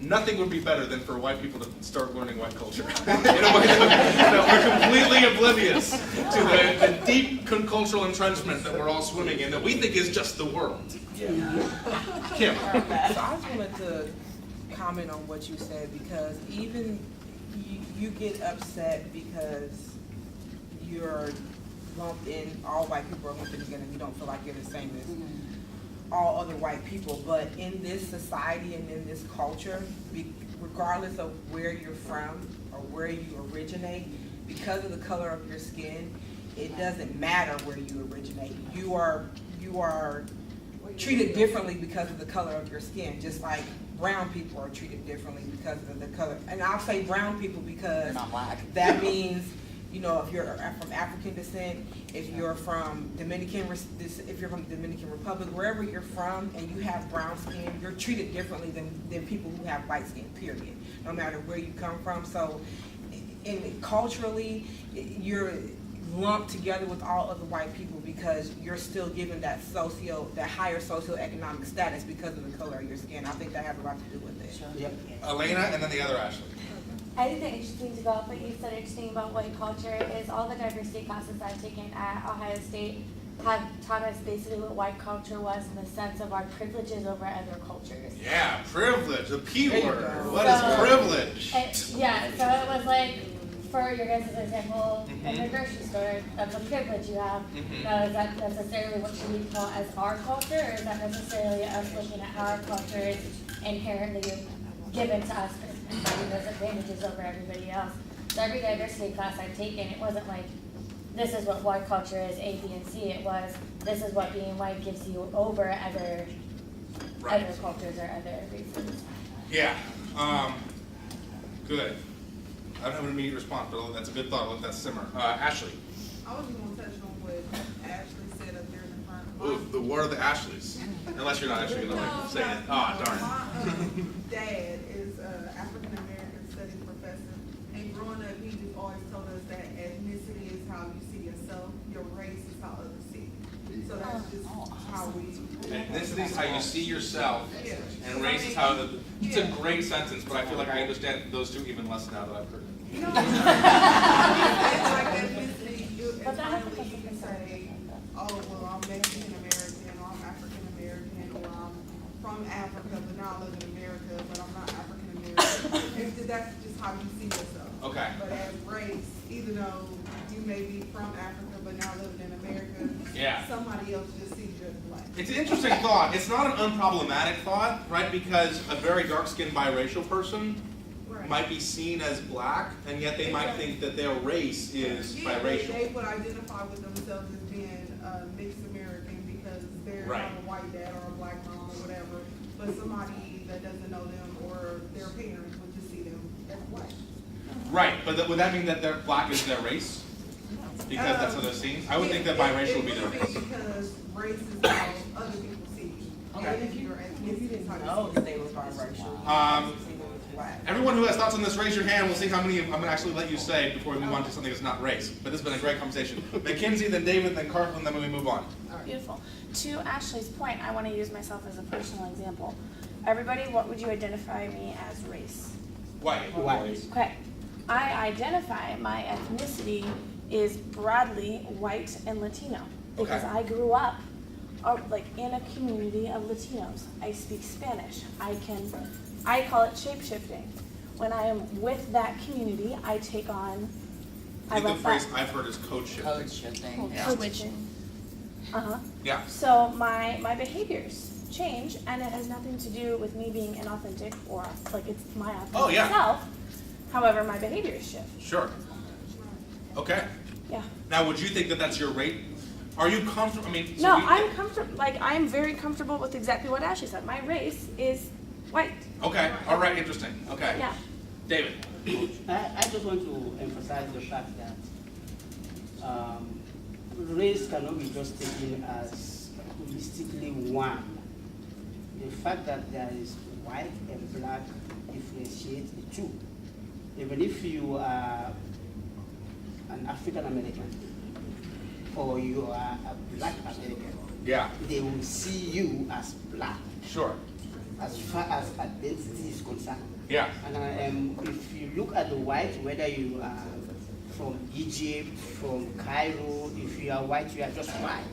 nothing would be better than for white people to start learning white culture. In a way that we're completely oblivious to the deep cultural entrenchment that we're all swimming in that we think is just the world. Yeah. Kim. So I just wanted to comment on what you said because even you get upset because you're lumped in, all white people are lumped in together and you don't feel like you're the same as all other white people. But in this society and in this culture, regardless of where you're from or where you originate, because of the color of your skin, it doesn't matter where you originate. You are treated differently because of the color of your skin, just like brown people are treated differently because of the color. And I'll say brown people because not black. That means, if you're from African descent, if you're from Dominican Republic, wherever you're from, and you have brown skin, you're treated differently than people who have white skin. Period. No matter where you come from. So, culturally, you're lumped together with all other white people because you're still given that higher socioeconomic status because of the color of your skin. I think that has a lot to do with it. Sure. Yep. Elena, and then the other Ashley. I think the interesting thing about what you said, interesting about white culture, is all the diversity classes I've taken at Ohio State have taught us basically what white culture was in the sense of our privileges over other cultures. Yeah, privilege, the P word. What is privilege? So it was like, for your guys' example, in the grocery store, that's a privilege you have. Now, is that necessarily what you would call as our culture, or is that necessarily us looking at how our culture is inherently given to us and having those advantages over everybody else? So every diversity class I've taken, it wasn't like, this is what white culture is, A, B, and C. It was, this is what being white gives you over other cultures or other reasons. Yeah. Good. I don't have an immediate response, but that's a good thought. Let that simmer. Ashley. I was going to touch on what Ashley said up there in the front. Ooh, the war of the Ashleys. Unless you're not actually going to say it. Oh, darn. My dad is an African-American studies professor. And growing up, he just always told us that ethnicity is how you see yourself. Your race is how others see you. So that's just how we... Ethnicity is how you see yourself, and race is how... It's a great sentence, but I feel like I understand those two even less now that I've heard it. No. It's like ethnicity, it's really, you can say, from Africa, but now I live in America, but I'm not African American. That's just how you see yourself. Okay. But as race, even though you may be from Africa, but now living in America, Yeah. somebody else just sees you as black. It's an interesting thought. It's not an unproblematic thought, right? Because a very dark-skinned biracial person Right. might be seen as black, and yet they might think that their race is Yeah, biracial. they would identify with themselves as being mixed American because they're Right. not a white dad or a black mom or whatever, but somebody that doesn't know them or their parents would just see them as white. Right, but would that mean that their black is their race? Because that's how they're seen? I would think that biracial would be their race. Because race is how other people see you. Okay. And if you're ethnicity is how you know see that they were biracial. Everyone who has thoughts on this, raise your hand. We'll see how many I'm going to actually let you say before we move on to something that's not race. But this has been a great conversation. Mackenzie, then David, then Carlin, then we move on. Beautiful. To Ashley's point, I want to use myself as a personal example. Everybody, what would you identify me as race? White. Okay. I identify my ethnicity is broadly white and Latino because Okay. I grew up like in a community of Latinos. I speak Spanish. I call it shape-shifting. When I am with that community, I take on. I think the phrase I've heard is code shifting. Code shifting. Code switching. Yeah. So my behaviors change, and it has nothing to do with me being inauthentic or like it's my authentic self. However, my behaviors shift. Sure. Okay. Yeah. Now, would you think that that's your rate? Are you comfortable? I mean, No, I'm comfortable. Like I'm very comfortable with exactly what Ashley said. My race is white. Okay. All right. Interesting. Okay. Yeah. David. I just want to emphasize the fact that race cannot be just taken as holistically one. The fact that there is white and black differentiates the two. Even if you are an African American or you are a black American, yeah, they will see you as black. Sure. As far as identity is concerned. Yeah. And if you look at the white, whether you are from Egypt, from Cairo, if you are white, you are just white.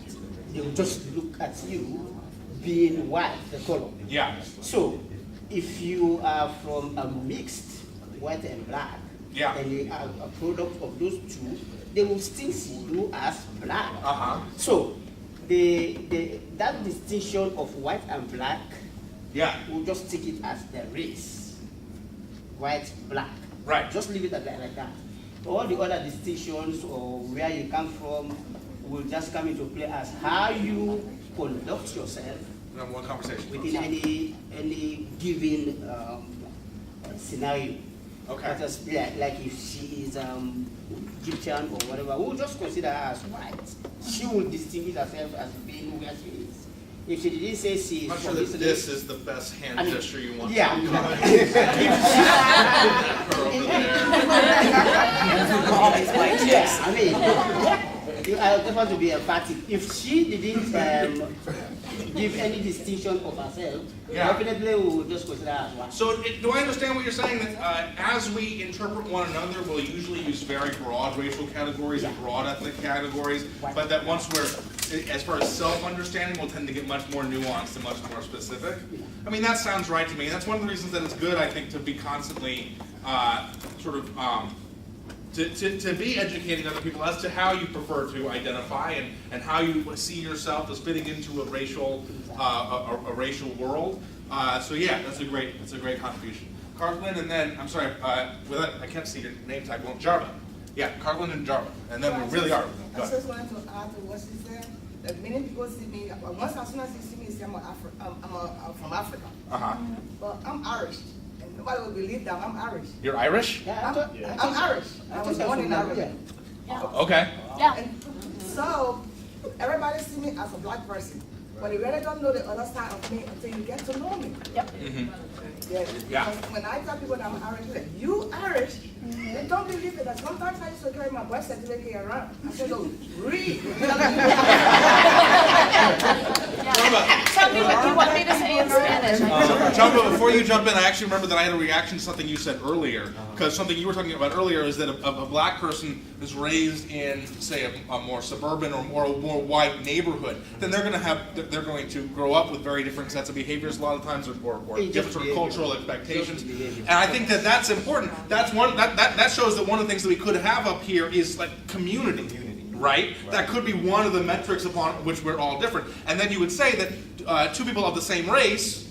They will just look at you being white, the color. Yeah. So, if you are from a mixed white and black, yeah, and you are a product of those two, they will still see you as black. So, that distinction of white and black, yeah, we'll just take it as the race. White, black. Right. Just leave it like that. All the other distinctions or where you come from will just come into play as how you conduct yourself one conversation within any given scenario. Okay. Let us, like if she is Egyptian or whatever, we'll just consider her as white. She will distinguish herself as being where she is. If she didn't say she is, I'm not sure that this is the best hand gesture you want. Yeah. I mean, I just want to be emphatic. If she didn't give any distinction of herself, definitely we will just consider her as one. So, do I understand what you're saying? That as we interpret one another, we'll usually use very broad racial categories and broad ethnic categories, but that once we're, as far as self-understanding, we'll tend to get much more nuanced and much more specific? I mean, that sounds right to me. That's one of the reasons that it's good, I think, to be constantly to be educating other people as to how you prefer to identify and how you see yourself as fitting into a racial world. So yeah, that's a great contribution. Carlin, and then I'm sorry, I can't see your name tag. Well, Jarva. Yeah, Carlin and Jarva, and then we really are. I just wanted to add to what she said. That many people see me. As soon as you see me, say I'm from Africa. But I'm Irish. Nobody would believe that I'm Irish. You're Irish? Yeah, I'm Irish. I was born in Ireland. Okay. Yeah. And so everybody see me as a black person, but they really don't know the other side of me until you get to know me. Yep. Yeah. Because when I tell people that I'm Irish, they're like, you Irish? They don't believe it. Sometimes I used to carry my birth certificate around. I said, no, read. Tell me what you want me to say in Spanish. Before you jump in, I actually remember that I had a reaction to something you said earlier, because something you were talking about earlier is that a black person is raised in, say, a more suburban or more white neighborhood, then they're going to grow up with very different sets of behaviors a lot of times, or different sort of cultural expectations. And I think that that's important. That shows that one of the things that we could have up here is like community. Right? That could be one of the metrics upon which we're all different. And then you would say that two people of the same race,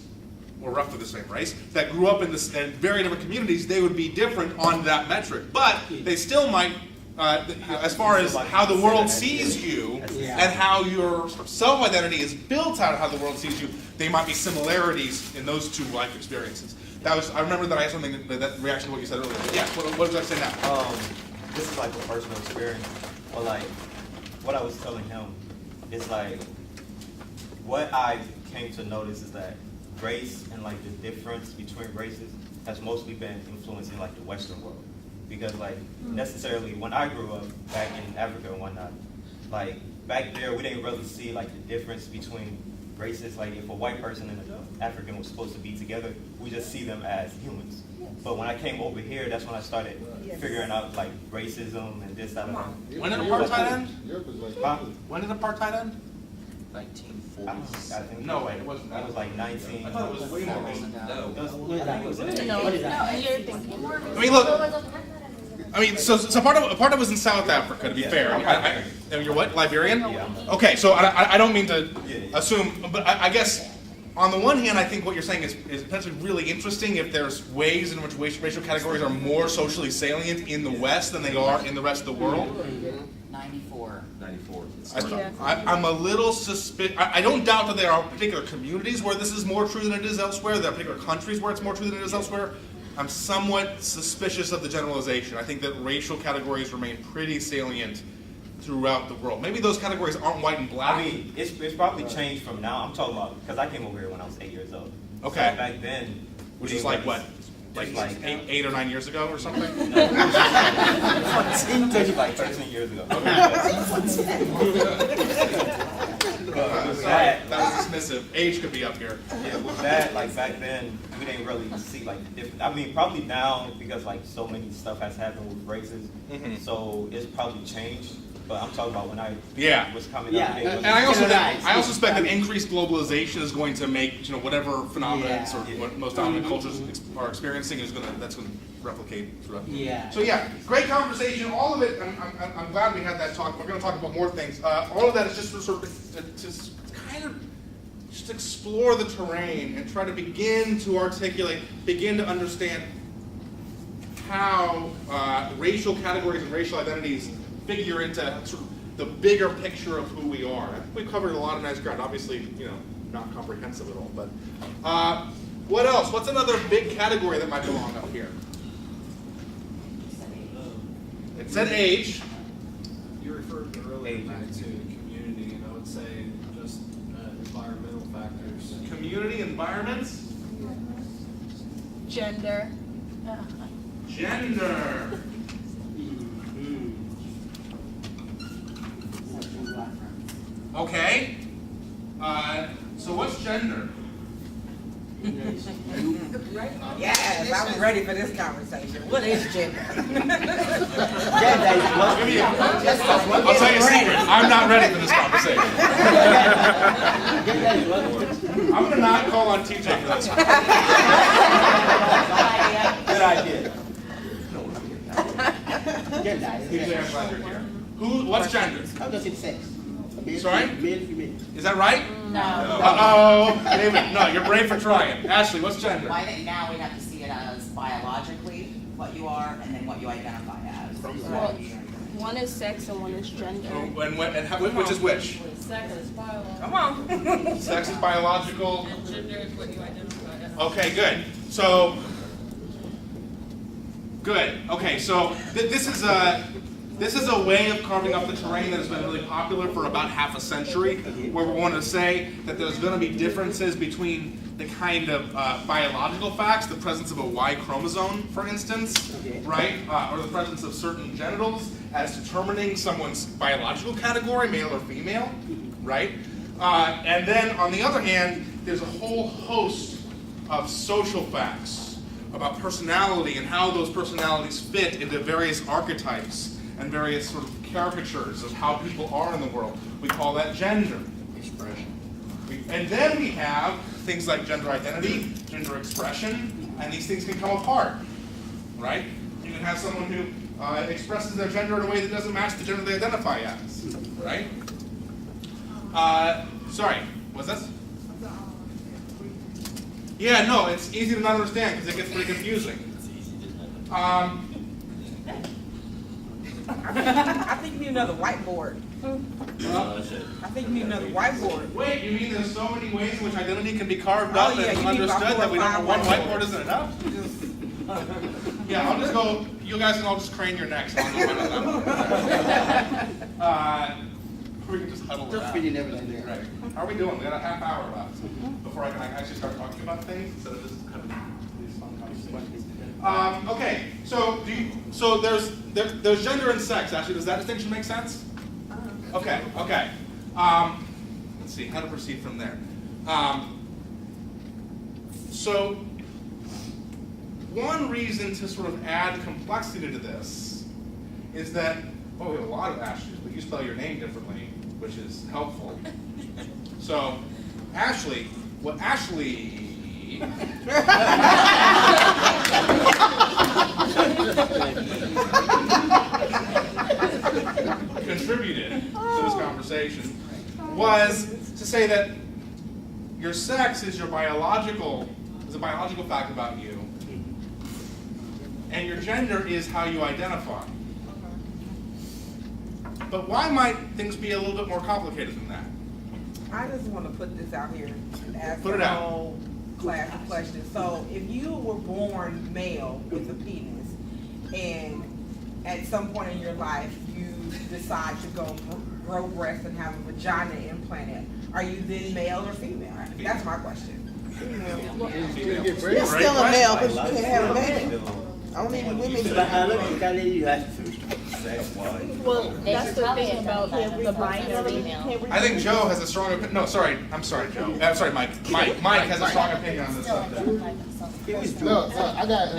or roughly the same race, that grew up in very different communities, they would be different on that metric. But they still might, as far as how the world sees you and how your self-identity is built out of how the world sees you, they might be similarities in those two life experiences. I remember that I had something that reaction to what you said earlier. But yeah, what did I say now? This is like a personal experience. Or like, what I was telling him is like, what I came to notice is that race and like the difference between races has mostly been influencing like the Western world. Because like necessarily when I grew up back in Africa and whatnot, like back there we didn't really see like the difference between races. Like if a white person and an African was supposed to be together, we just see them as humans. But when I came over here, that's when I started figuring out like racism and this, that, and that. When did apartheid end? Huh? When did apartheid end? 1940s. I think. No, wait, it wasn't that. It was like 19. I thought it was way more recent. I mean, look. I mean, so part of it was in South Africa, to be fair. You're what? Liberian? Yeah. Okay, so I don't mean to assume, but I guess on the one hand, I think what you're saying is potentially really interesting if there's ways in which racial categories are more socially salient in the West than they are in the rest of the world. 94. I'm a little suspicious. I don't doubt that there are particular communities where this is more true than it is elsewhere. There are particular countries where it's more true than it is elsewhere. I'm somewhat suspicious of the generalization. I think that racial categories remain pretty salient throughout the world. Maybe those categories aren't white and black. I mean, it's probably changed from now. I'm talking about, because I came over here when I was 8 years old. Okay. So back then. Which is like what? Like 8 or 9 years ago or something? 13 years ago. That was dismissive. Age could be up here. Yeah, with that, like back then, we didn't really see like the difference. I mean, probably now because like so many stuff has happened with races, so it's probably changed. But I'm talking about when I was coming up. And I also suspect that increased globalization is going to make whatever phenomena or what most dominant cultures are experiencing that's going to replicate throughout. So great conversation. All of it. I'm glad we had that talk. We're going to talk about more things. All of that is just sort of just kind of just explore the terrain and try to begin to articulate, begin to understand how racial categories and racial identities figure into sort of the bigger picture of who we are. I think we've covered a lot of nice ground. Obviously, not comprehensive at all. But what else? What's another big category that might belong up here? It said age. You referred earlier back to community, and I would say just environmental factors. Community, environments. Gender. Gender. Okay. So what's gender? Yes, I'm ready for this conversation. What is gender? I'll tell you a secret. I'm not ready for this conversation. I'm going to not call on TJ for this one. Good idea. TJ, I'm glad you're here. What's gender? How does it sex? Sorry? Male, female. Is that right? No. Uh-oh. David, no, you're brave for trying. Ashley, what's gender? Well, I think now we have to see it as biologically what you are and then what you identify as. Well, one is sex and one is gender. Which is which? Sex is biological. Come on. Sex is biological. And gender is what you identify as. Okay, good. So, good. Okay, so this is a way of carving up the terrain that has been really popular for about half a century, where we want to say that there's going to be differences between the kind of biological facts, the presence of a Y chromosome, for instance, right, or the presence of certain genitals as determining someone's biological category, male or female, right? And then, on the other hand, there's a whole host of social facts, about personality and how those personalities fit into various archetypes and various sort of caricatures of how people are in the world. We call that gender. Expression. And then we have things like gender identity, gender expression, and these things can come apart, right? You can have someone who expresses their gender in a way that doesn't match the gender they identify as, right? Sorry, what's this? Yeah, no, it's easy to not understand because it gets pretty confusing. I think you need another whiteboard. I think you need another whiteboard. Wait, you mean there's so many ways in which identity can be carved up yeah, and you need about understood 4 or that we don't 5 one whiteboards. whiteboard isn't enough? Yeah, I'll just go, you guys can all just crane your necks. I'll go one of them. We can just huddle it Just out. feeding everything there. Right. How are we doing? We got a half hour left before I can actually start talking about things instead of just having these fun conversations. Okay, so there's gender and sex. Actually, does that distinction make sense? Okay. Let's see how to proceed from there. So one reason to sort of add complexity to this is that, we have a lot of Ashleys, but you spell your name differently, which is helpful. So, Ashley, what Ashley contributed to this conversation was to say that your sex is a biological fact about you, and your gender is how you identify. But why might things be a little bit more complicated than that? I just want to put this out here and ask Put it the out. whole class a question. So if you were born male with a penis and at some point in your life you decide to go grow breasts and have a vagina implanted, are you then male or female? That's my question. You're still a male, but you can't have a baby. Only the women. Biologically, you have to. Well, that's the thing about the binary. I think Joe has a strong opinion. No, sorry. I'm sorry, Joe. I'm sorry, Mike. Mike has a strong opinion on this subject. No, I got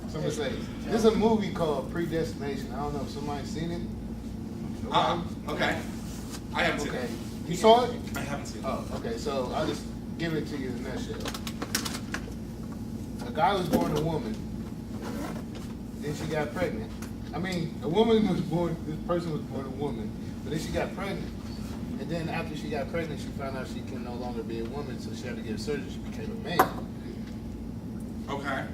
something to say. There's a movie called Predestination. I don't know if somebody's seen it. Okay. I haven't seen Okay. it. You saw it? I haven't seen it. Oh, okay. So I'll just give it to you in a nutshell. A guy was born a woman. Then she got pregnant. A woman was born, this person was born a woman, but then she got pregnant. And then after she got pregnant, she found out she can no longer be a woman, so she had to get surgery. She became a man. Okay.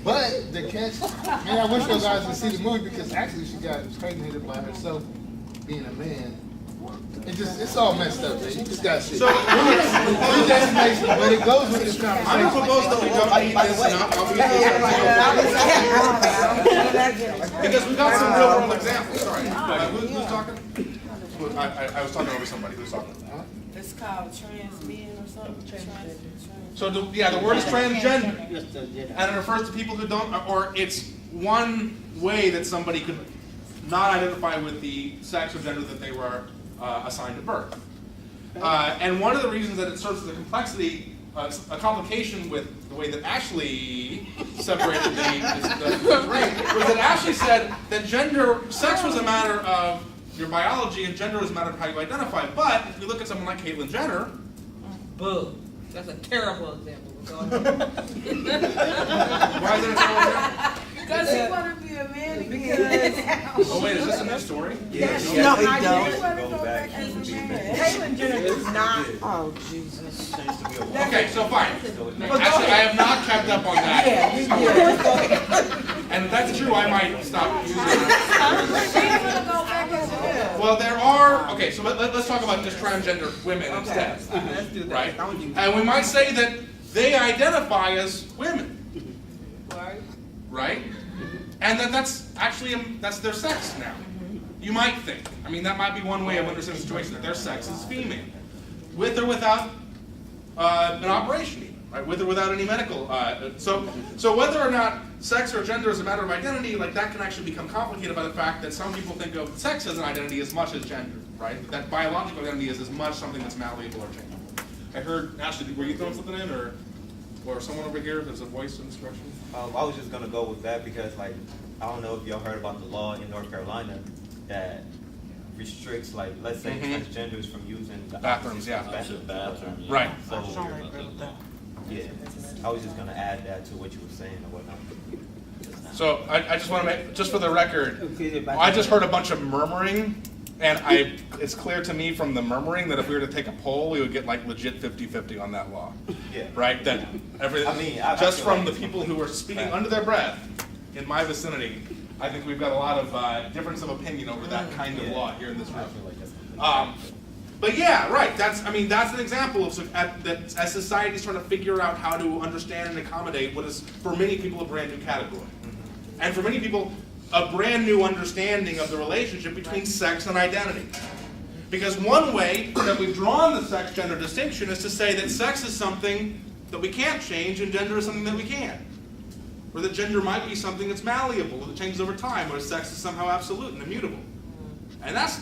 But the catch, man, I wish you guys would see the movie because actually she got impregnated by herself being a man. It's all messed up, man. You just gotta see. So, Predestination, but it goes with this conversation. I'm gonna propose that we don't need this and I'll because we got some real world examples. Sorry. Who's talking? I was talking over somebody. Who's talking? It's called trans men or something. So the word is transgender, and it refers to people who don't, or it's one way that somebody could not identify with the sex or gender that they were assigned at birth. And one of the reasons that it serves as a complexity, a complication with the way that Ashley separated the race, was that Ashley said that sex was a matter of your biology and gender was a matter of how you identify. But if you look at someone like Caitlyn Jenner, Boo. That's a terrible example. why is that a terrible example? Because he want to be a man again. Oh wait, is this a new story? Yes. No, he He don't. want to go back as a man. Caitlyn Jenner does not. Oh, Jesus. Okay, so fine. Actually, I have not kept up on that. Yeah, you did. And that's true, I might stop using it. He want to go back as a man. Well, there are, okay, so let's talk about just transgender women instead. Let's do that. Right? And we might say that they identify as women. Right? And that's actually, that's their sex now. You might think. That might be one way of understanding the situation, that their sex is female. With or without an operation even, right? With or without any medical. So whether or not sex or gender is a matter of identity, like that can actually become complicated by the fact that some people think of sex as an identity as much as gender, right? That biological identity is as much something that's malleable or changeable. I heard, Ashley, were you throwing something in, or someone over here, there's a voice in this direction? I was just gonna go with that because, like, I don't know if y'all heard about the law in North Carolina that restricts, like, let's say transgenders from using the bathrooms, yeah. Bathroom, yeah. Right. So, yeah, I was just gonna add that to what you were saying or whatnot. So I just want to make, just for the record, I just heard a bunch of murmuring, and it's clear to me from the murmuring that if we were to take a poll, we would get like legit 50-50 on that law. Yeah. Right? That just from the people who are speaking under their breath in my vicinity, I think we've got a lot of difference of opinion over that kind of law here in this room. But yeah, right. That's an example of that as society is trying to figure out how to understand and accommodate what is for many people a brand new category. And for many people, a brand new understanding of the relationship between sex and identity. Because one way that we've drawn the sex-gender distinction is to say that sex is something that we can't change and gender is something that we can. Or that gender might be something that's malleable, that changes over time, or sex is somehow absolute and immutable. And that's,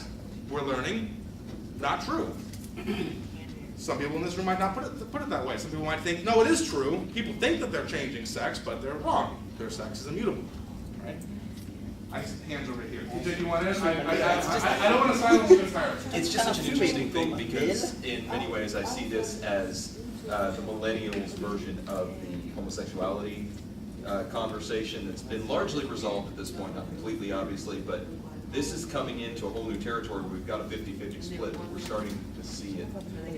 we're learning, not true. Some people in this room might not put it that way. Some people might think, no, it is true. People think that they're changing sex, but they're wrong. Their sex is immutable. Right? Hands over here. You want to I don't want to silence you entirely. It's just such an interesting thing because in many ways I see this as the millennials' version of the homosexuality conversation that's been largely resolved at this point, not completely obviously, but this is coming into a whole new territory where we've got a 50-50 split, but we're starting to see it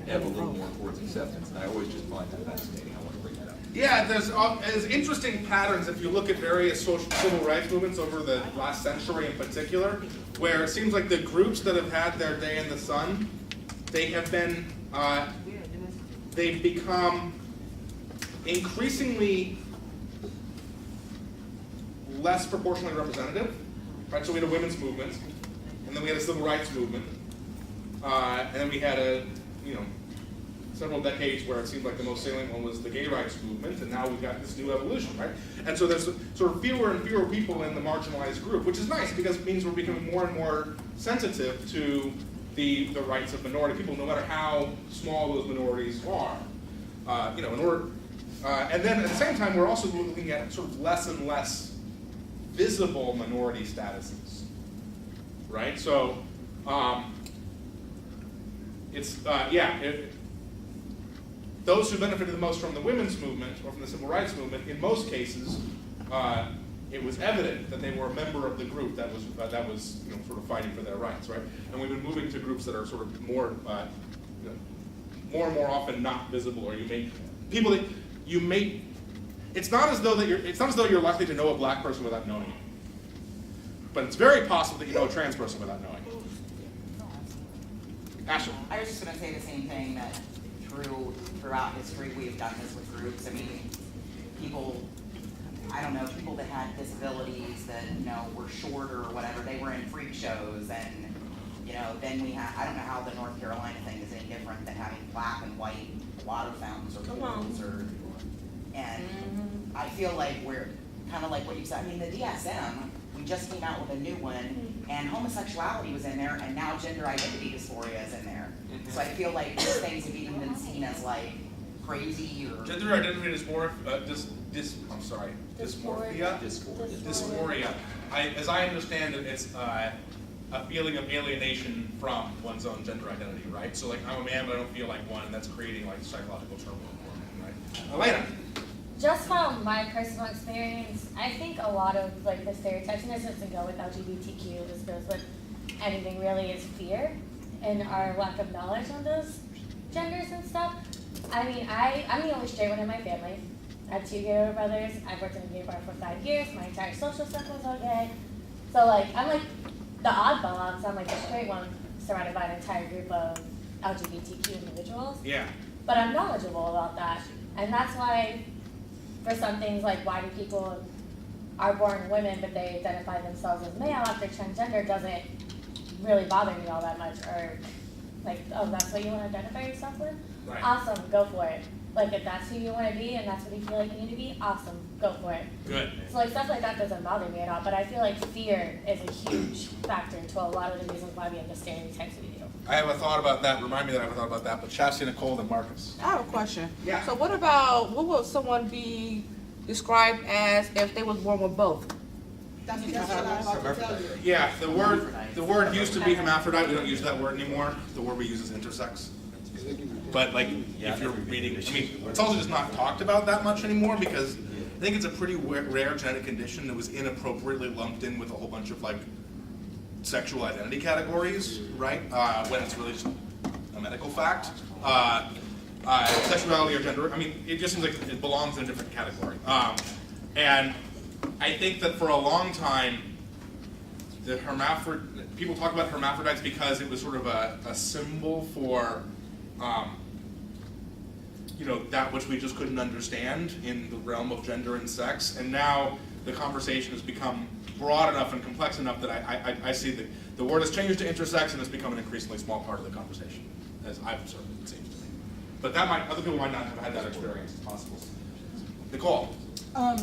ebb a little more towards acceptance, and I always just find that fascinating. I want to bring that up. Yeah, there's interesting patterns if you look at various civil rights movements over the last century in particular, where it seems like the groups that have had their day in the sun, they've become increasingly less proportionally representative. Right, so we had a women's movement, and then we had a civil rights movement, and then we had several decades where it seemed like the most salient one was the gay rights movement, and now we've got this new evolution, right? And so there's sort of fewer and fewer people in the marginalized group, which is nice because it means we're becoming more and more sensitive to the rights of minority people, no matter how small those minorities are. And then at the same time, we're also looking at sort of less and less visible minority statuses, right? So those who benefited the most from the women's movement or from the civil rights movement, in most cases, it was evident that they were a member of the group that was sort of fighting for their rights, right? And we've been moving to groups that are sort of more and more often not visible, or it's not as though you're likely to know a black person without knowing it. But it's very possible that you know a trans person without knowing it. Ashley. I was just going to say the same thing, that throughout history we've done this with groups. I mean, people that had disabilities that, were shorter or whatever, they were in freak shows, and, then we had, I don't know how the North Carolina thing is any different than having black and white water fountains or pools and I feel like we're kind of like what you said. I mean, the DSM, we just came out with a new one, and homosexuality was in there, and now gender identity dysphoria is in there. So I feel like these things have even been seen as like crazy or gender identity dysphoria. As I understand it, it's a feeling of alienation from one's own gender identity, right? So like, I'm a man, but I don't feel like one, and that's creating like psychological turmoil for me, right? Elena. Just from my personal experience, I think a lot of like the stereotypes, and this doesn't go with LGBTQ, this goes with anything really, is fear and our lack of knowledge on those genders and stuff. I mean, I'm the only straight one in my family. I have 2 gay older brothers. I've worked in a gay bar for 5 years. My entire social circle is all gay. So like, I'm like the oddball, so I'm like the straight one surrounded by an entire group of LGBTQ individuals. Yeah. But I'm knowledgeable about that. And that's why for some things like why do people are born women but they identify themselves as male after transgender doesn't really bother me all that much, or like, oh, that's what you want to identify yourself with? Right. Awesome, go for it. Like if that's who you want to be and that's what you feel like you need to be, awesome, go for it. Good. So like stuff like that doesn't bother me at all, but I feel like fear is a huge factor to a lot of the reasons why we have the stereotypes we do. I have a thought about that. Remind me that I have a thought about that. But Chastity, Nicole, then Marcus. I have a question. Yeah. So what would someone be described as if they was born with both? That's what I'm about to tell you. Yeah, the word used to be hermaphrodite. We don't use that word anymore. The word we use is intersex. But like, if you're reading, I mean, it's also just not talked about that much anymore because I think it's a pretty rare genetic condition that was inappropriately lumped in with a whole bunch of like sexual identity categories, right? When it's really just a medical fact. Sexuality or gender, I mean, it just seems like it belongs in a different category. And I think that for a long time, people talk about hermaphrodites because it was sort of a symbol for, that which we just couldn't understand in the realm of gender and sex. And now the conversation has become broad enough and complex enough that I see that the word has changed to intersex and it's become an increasingly small part of the conversation, as I've observed, it seems to me. But other people might not have had that experience, it's possible. Nicole?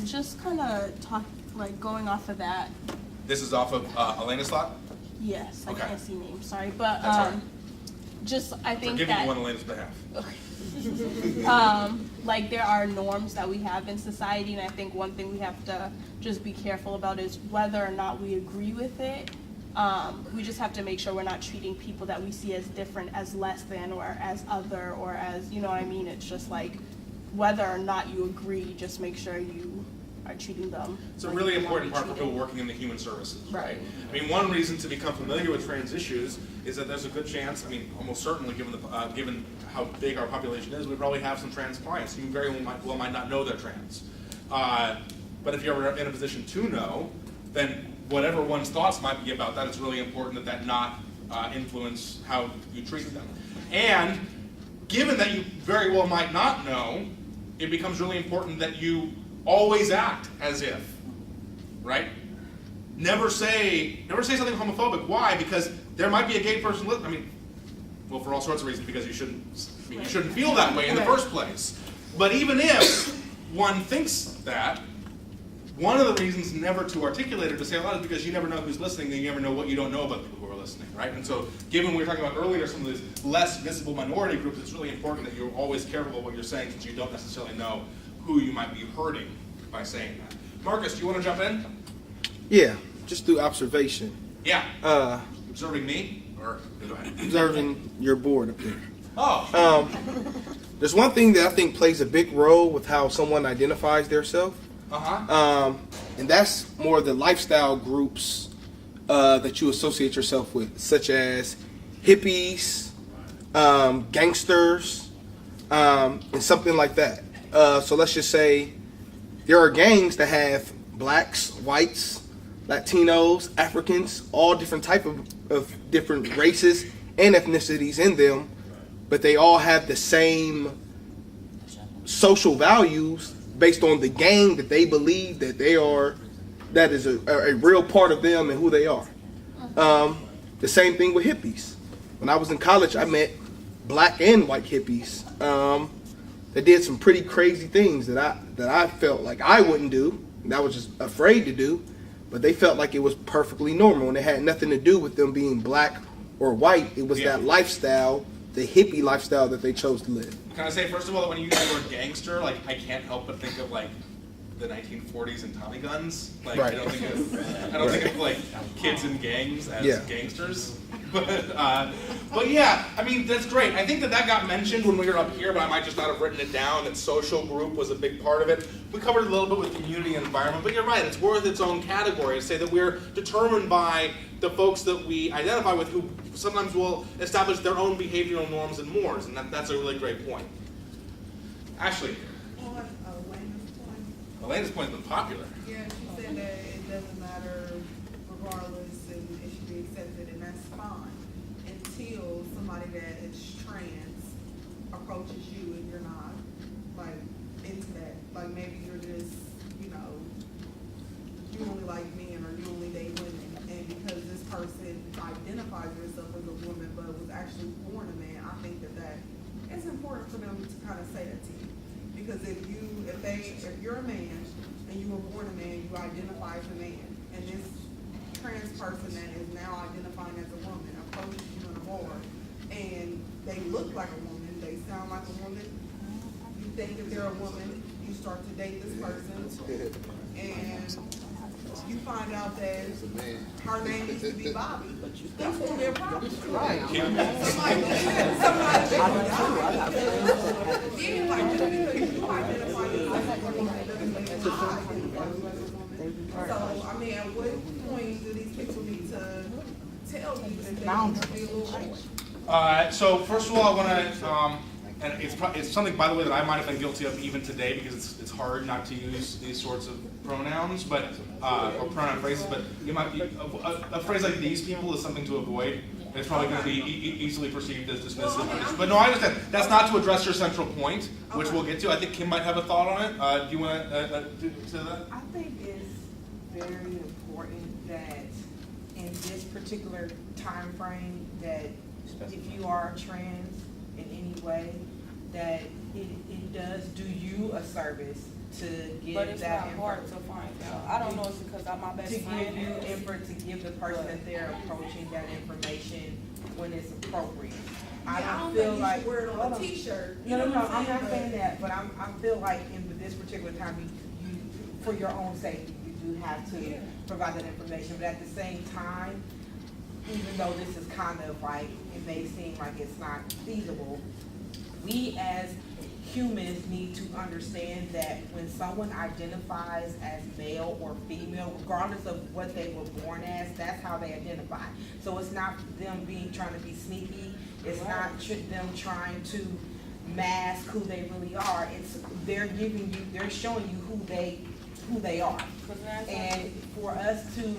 Just kind of going off of that. This is off of Elena's thought? Yes, Okay. I can't see names, sorry, but That's all right. just I think Forgiving that you on Elena's behalf. there are norms that we have in society, and I think one thing we have to just be careful about is whether or not we agree with it. We just have to make sure we're not treating people that we see as different as less than or as other or as, you know what I mean? It's just like whether or not you agree, just make sure you are treating them. It's a really important part for people working in the human services, right? I mean, one reason to become familiar with trans issues is that there's a good chance, I mean, almost certainly given how big our population is, we probably have some trans clients. You very well might not know they're trans. But if you're in a position to know, then whatever one's thoughts might be about that, it's really important that not influence how you treat them. And given that you very well might not know, it becomes really important that you always act as if, right? Never say something homophobic. Why? Because there might be a gay person well, for all sorts of reasons, because you shouldn't feel that way in the first place. But even if one thinks that, one of the reasons never to articulate or to say a lot is because you never know who's listening, and you never know what you don't know about people who are listening, right? And so given we were talking about earlier some of these less visible minority groups, it's really important that you're always careful of what you're saying since you don't necessarily know who you might be hurting by saying that. Marcus, do you want to jump in? Yeah, just through observation. Yeah. Observing me? Or go ahead. Observing your board up there. Oh. There's one thing that I think plays a big role with how someone identifies theirself. And that's more the lifestyle groups that you associate yourself with, such as hippies, gangsters, and something like that. So let's just say there are gangs that have blacks, whites, Latinos, Africans, all different type of different races and ethnicities in them, but they all have the same social values based on the gang that they believe that that is a real part of them and who they are. The same thing with hippies. When I was in college, I met black and white hippies that did some pretty crazy things that I felt like I wouldn't do, and I was just afraid to do, but they felt like it was perfectly normal, and it had nothing to do with them being black or white. It was that lifestyle, the hippie lifestyle that they chose to live. Can I say, first of all, that when you use the word gangster, I can't help but think of the 1940s and Tommy guns. Right. I don't think of kids in gangs as gangsters. But yeah, I mean, that's great. I think that got mentioned when we were up here, but I might just not have written it down, that social group was a big part of it. We covered a little bit with community and environment, but you're right, it's worth its own category to say that we're determined by the folks that we identify with, who sometimes will establish their own behavioral norms and mores, and that's a really great point. Ashley. On Elena's point's been popular. Yeah, she said that it doesn't matter regardless, and it should be accepted, and that's fine until somebody that is trans approaches you and you're not into that. Maybe you're just, you only like men or you only date women, and because this person identifies herself as a woman but was actually born a man, I think that it's important for them to kind of say that to you. Because if you're a man and you were born a man, you identify as a man, and this trans person that is now identifying as a woman approaches you in a bar, they look like a woman, they sound like a woman. You think that they're a woman, you start to date this person, and you find out that her name used to be Bobby. That's gonna be a problem. Right. Somebody, yeah, like just because you identify yourself as a woman doesn't mean that I identify as a woman. So, I mean, at what point do these people need to tell you that they need to be a little more? So first of all, I want to, and it's something, by the way, that I might have been guilty of even today, because it's hard not to use these sorts of pronouns, but or pronoun phrases. But you might be a phrase like "these people" is something to avoid. It's probably going to be easily perceived as dismissive. But no, I understand. That's not to address your central point, which we'll get to. I think Kim might have a thought on it. Do you want to say that? I think it's very important that in this particular time frame, that if you are trans in any way, that it does do you a service to give but it's that not hard to find out. I don't know if it's because I'm my best friend. To give the person that they're approaching that information when it's appropriate. I don't feel like wear it on a t-shirt. No, I'm not saying that, but I feel like in this particular time, you for your own safety, you do have to provide that information. But at the same time, even though this is kind of like, it may seem like it's not feasible, we as humans need to understand that when someone identifies as male or female, regardless of what they were born as, that's how they identify. So it's not them trying to be sneaky. It's not them trying to mask who they really are. It's they're showing you who they are. And for us to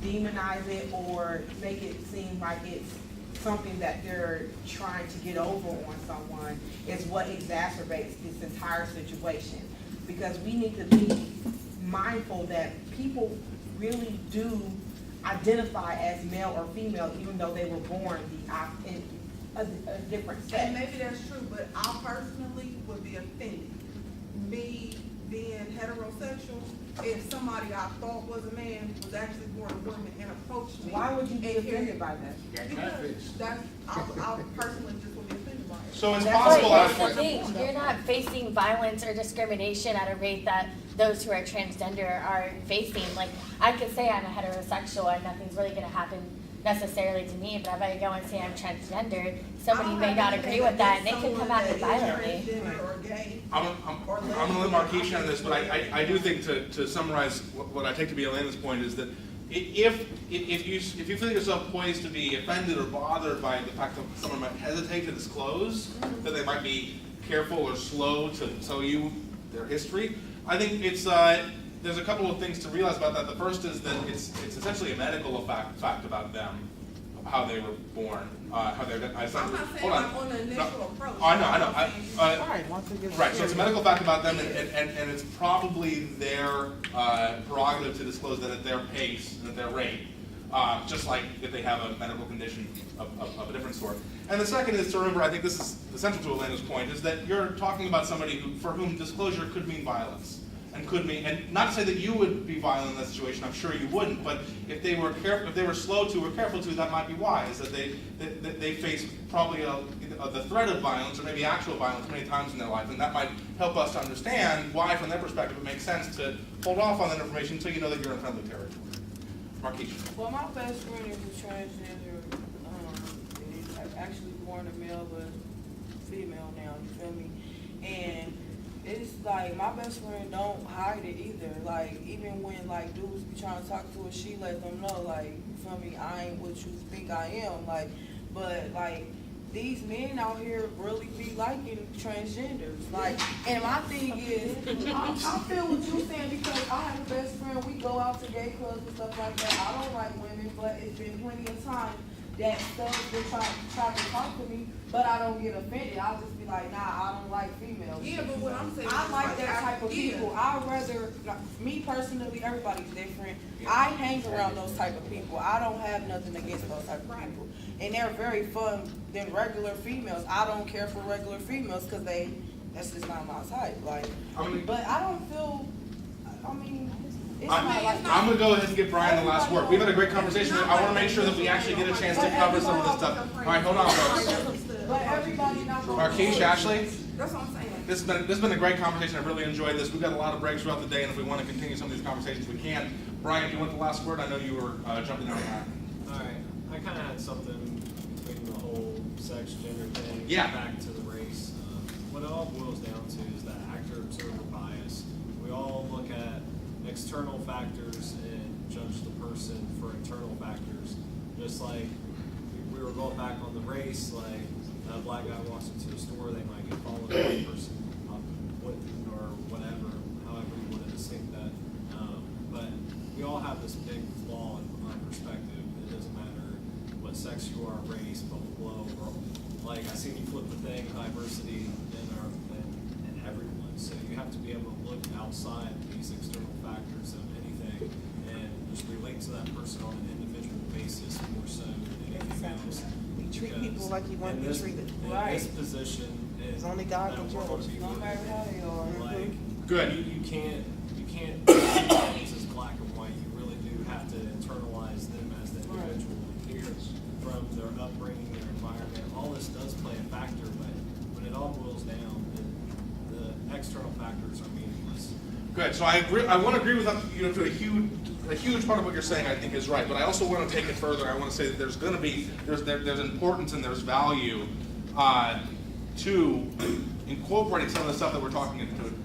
demonize it or make it seem like it's something that they're trying to get over on someone is what exacerbates this entire situation. Because we need to be mindful that people really do identify as male or female, even though they were born in a different sex. And maybe that's true, but I personally would be offended. Me being heterosexual, if somebody I thought was a man was actually born a woman and approached me. Why would you be offended by that? Because I personally just would be offended by it. So it's possible. But here's the thing: you're not facing violence or discrimination at a rate that those who are transgender are facing. Like, I could say I'm a heterosexual and nothing's really going to happen necessarily to me, but if I go and say I'm transgender, somebody may not agree with that, and they could come at me violently. I'm going to let Marquisha on this, but I do think to summarize what I take to be Elena's point is that if you feel yourself poised to be offended or bothered by the fact that someone might hesitate to disclose, that they might be careful or slow to tell you their history, I think it's there's a couple of things to realize about that. The first is that it's essentially a medical fact about them, how they were born, how they're. I'm not saying like on the initial approach. I know. Right. So it's a medical fact about them, and it's probably their prerogative to disclose that at their pace and at their rate, just like if they have a medical condition of a different sort. And the second is to remember, I think this is essential to Elena's point, is that you're talking about somebody for whom disclosure could mean violence. And not to say that you would be violent in that situation, I'm sure you wouldn't, but if they were slow to or careful to, that might be wise, that they face probably the threat of violence or maybe actual violence many times in their life, and that might help us to understand why, from their perspective, it makes sense to hold off on that information until you know that you're in friendly territory. Marquisha. Well, my best friend is a transgender. He's actually born a male, but female now, you feel me? And it's like, my best friend don't hide it either. Like, even when like dudes be trying to talk to her, she let them know, like, you feel me, I ain't what you think I am. Like, but like, these men out here really be liking transgenders. Like, and my thing is, I feel what you're saying, because I have a best friend, we go out to gay clubs and stuff like that. I don't like women, but it's been plenty of time that stuff been try to talk to me, but I don't get offended. I'll just be like, nah, I don't like females. Yeah, but what I'm saying, I like that type of people. I'd rather, me personally, everybody's different. I hang around those type of people. I don't have nothing against those type of people. And they're very fun than regular females. I don't care for regular females because that's just not my type. Like, but I don't feel, I mean, I'm going to go ahead and give Brian the last word. We've had a great conversation. I want to make sure that we actually get a chance to cover some of this stuff. All right, hold on, folks. But everybody not gonna. Marquise, Ashley? That's what I'm saying. This has been a great conversation. I've really enjoyed this. We've got a lot of breaks throughout the day, and if we want to continue some of these conversations, we can. Brian, do you want the last word? I know you were jumping in on that. All right, I kind of had something between the whole sex, gender thing, Yeah. back to the race. What it all boils down to is that actor-observer bias. We all look at external factors and judge the person for internal factors. Just like we were going back on the race, like a black guy walks into the store, they might get followed by a person or whatever, however you want to distinct that. But we all have this big flaw in our perspective. It doesn't matter what sex you are, race, blah, blah, blah. Or, like, I seen you flip the thing, diversity in everyone. So you have to be able to look outside these external factors of anything and just relate to that person on an individual basis more so than anything else. You treat people like you want to be treated. In this position, It's only God can no judge. matter No matter how you are. like, Good. You can't see things as black and white. You really do have to internalize them as the individual and hear from their upbringing, their environment. All this does play a factor, but when it all boils down, the external factors are meaningless. Good. So I agree. I want to agree with you to a huge part of what you're saying. I think is right, but I also want to take it further. I want to say that there's going to be there's importance and there's value to incorporating some of the stuff that we're talking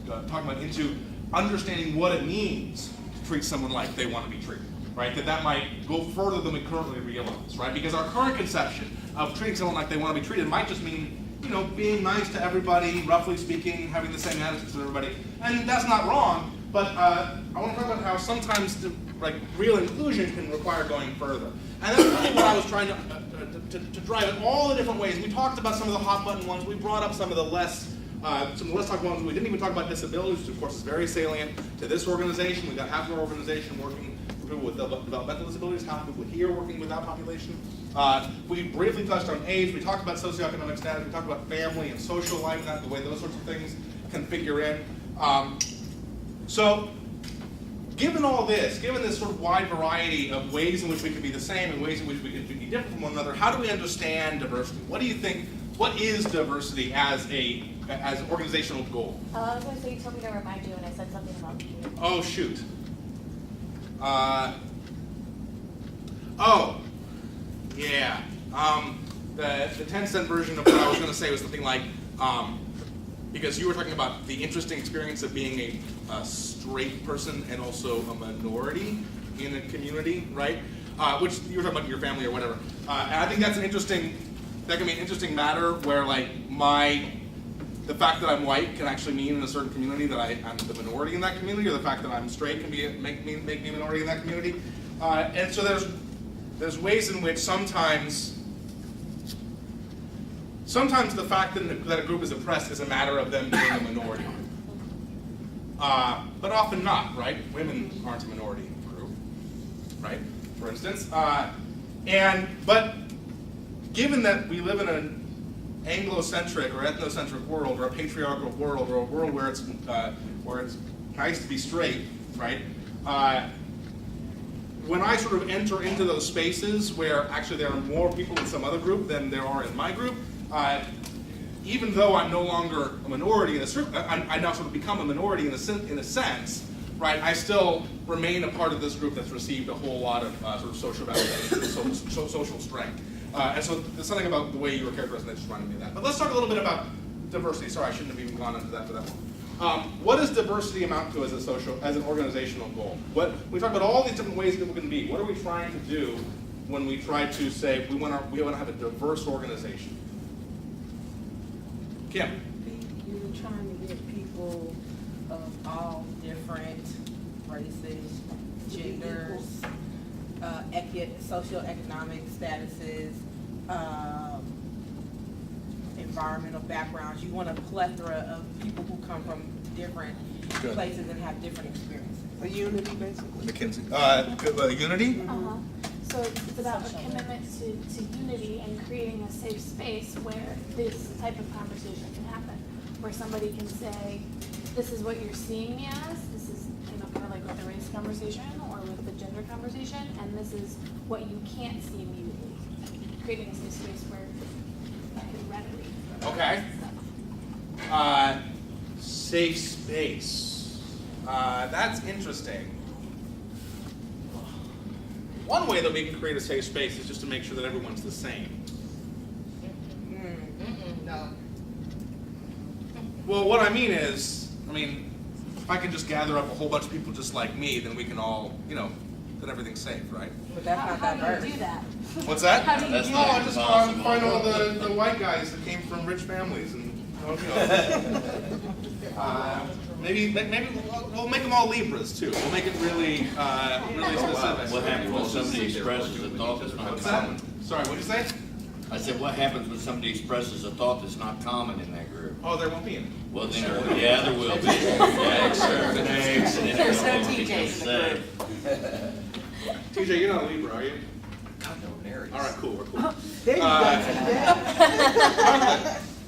about into understanding what it means to treat someone like they want to be treated, right? That might go further than we currently realize, right? Because our current conception of treating someone like they want to be treated might just mean, being nice to everybody, roughly speaking, having the same attitudes as everybody, and that's not wrong. But I want to talk about how sometimes real inclusion can require going further, and that's really what I was trying to drive in all the different ways. We talked about some of the hot button ones. We brought up some of the less talked ones. We didn't even talk about disabilities, which of course is very salient to this organization. We've got half of our organization working with people with developmental disabilities, half of people here working with that population. We briefly touched on age. We talked about socioeconomic status. We talked about family and social life, and the way those sorts of things can figure in. So, given all this, given this sort of wide variety of ways in which we can be the same and ways in which we can be different from one another, how do we understand diversity? What do you think? What is diversity as an organizational goal? I was going to say, you told me to remind you, and I said something about you. Oh, shoot. Yeah. The 10-cent version of what I was going to say was something like, because you were talking about the interesting experience of being a straight person and also a minority in a community, right? Which you were talking about your family or whatever. And I think that can be an interesting matter where the fact that I'm white can actually mean in a certain community that I'm the minority in that community, or the fact that I'm straight can make me a minority in that community. And so there's ways in which sometimes the fact that a group is oppressed is a matter of them being a minority. But often not, right? Women aren't a minority group, right? For instance. But given that we live in an Anglo-centric or ethnocentric world, or a patriarchal world, or a world where it's nice to be straight, right? When I sort of enter into those spaces where actually there are more people in some other group than there are in my group, even though I'm no longer a minority in I now sort of become a minority in a sense, right? I still remain a part of this group that's received a whole lot of sort of social validation, social strength. And so there's something about the way you were characterizing that just reminded me of that. But let's talk a little bit about diversity. Sorry, I shouldn't have even gone into that for that one. What does diversity amount to as an organizational goal? We talk about all these different ways people can be. What are we trying to do when we try to say we want to have a diverse organization? Kim? You're trying to get people of all different races, genders, socioeconomic statuses, environmental backgrounds. You want a plethora of people who come from different places and have different experiences. A unity, basically. McKinsey. Unity? So it's about a commitment to unity and creating a safe space where this type of conversation can happen, where somebody can say, this is what you're seeing me as, this is kind of like with the race conversation or with the gender conversation, and this is what you can't see immediately. Creating a safe space where you can readily. Okay. Safe space. That's interesting. One way that we can create a safe space is just to make sure that everyone's the same. No. Well, what I mean is, if I can just gather up a whole bunch of people just like me, then we can all, then everything's safe, right? But that's not that How do diverse. you do that? What's that? How do you That's do No, not I that? just impossible. find all the white guys that came from rich families and, maybe we'll make them all Libras too. We'll make it really specific. What happens when somebody expresses a thought that's not What's that? common? Sorry, what'd you say? I said, what happens when somebody expresses a thought that's not common in that group? Oh, there won't be any. Well, then, yeah, there will be. Yeah, sure. Thanks. And then There's no everyone TJs becomes in the safe. TJ, you're not a Libra, are you? God, no, Aries. All right, cool, we're cool. There you go. Yeah,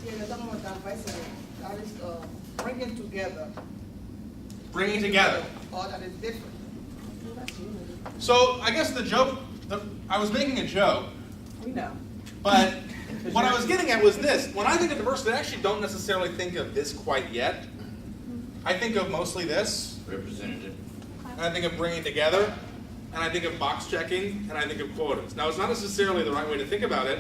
they're talking about diversity. That is bringing together. Bringing together. All that is different. So I guess the joke, I was making a joke, We know. but what I was getting at was this. When I think of diversity, I actually don't necessarily think of this quite yet. I think of mostly this, Representative. and I think of bringing together, and I think of box checking, and I think of quotas. Now, it's not necessarily the right way to think about it,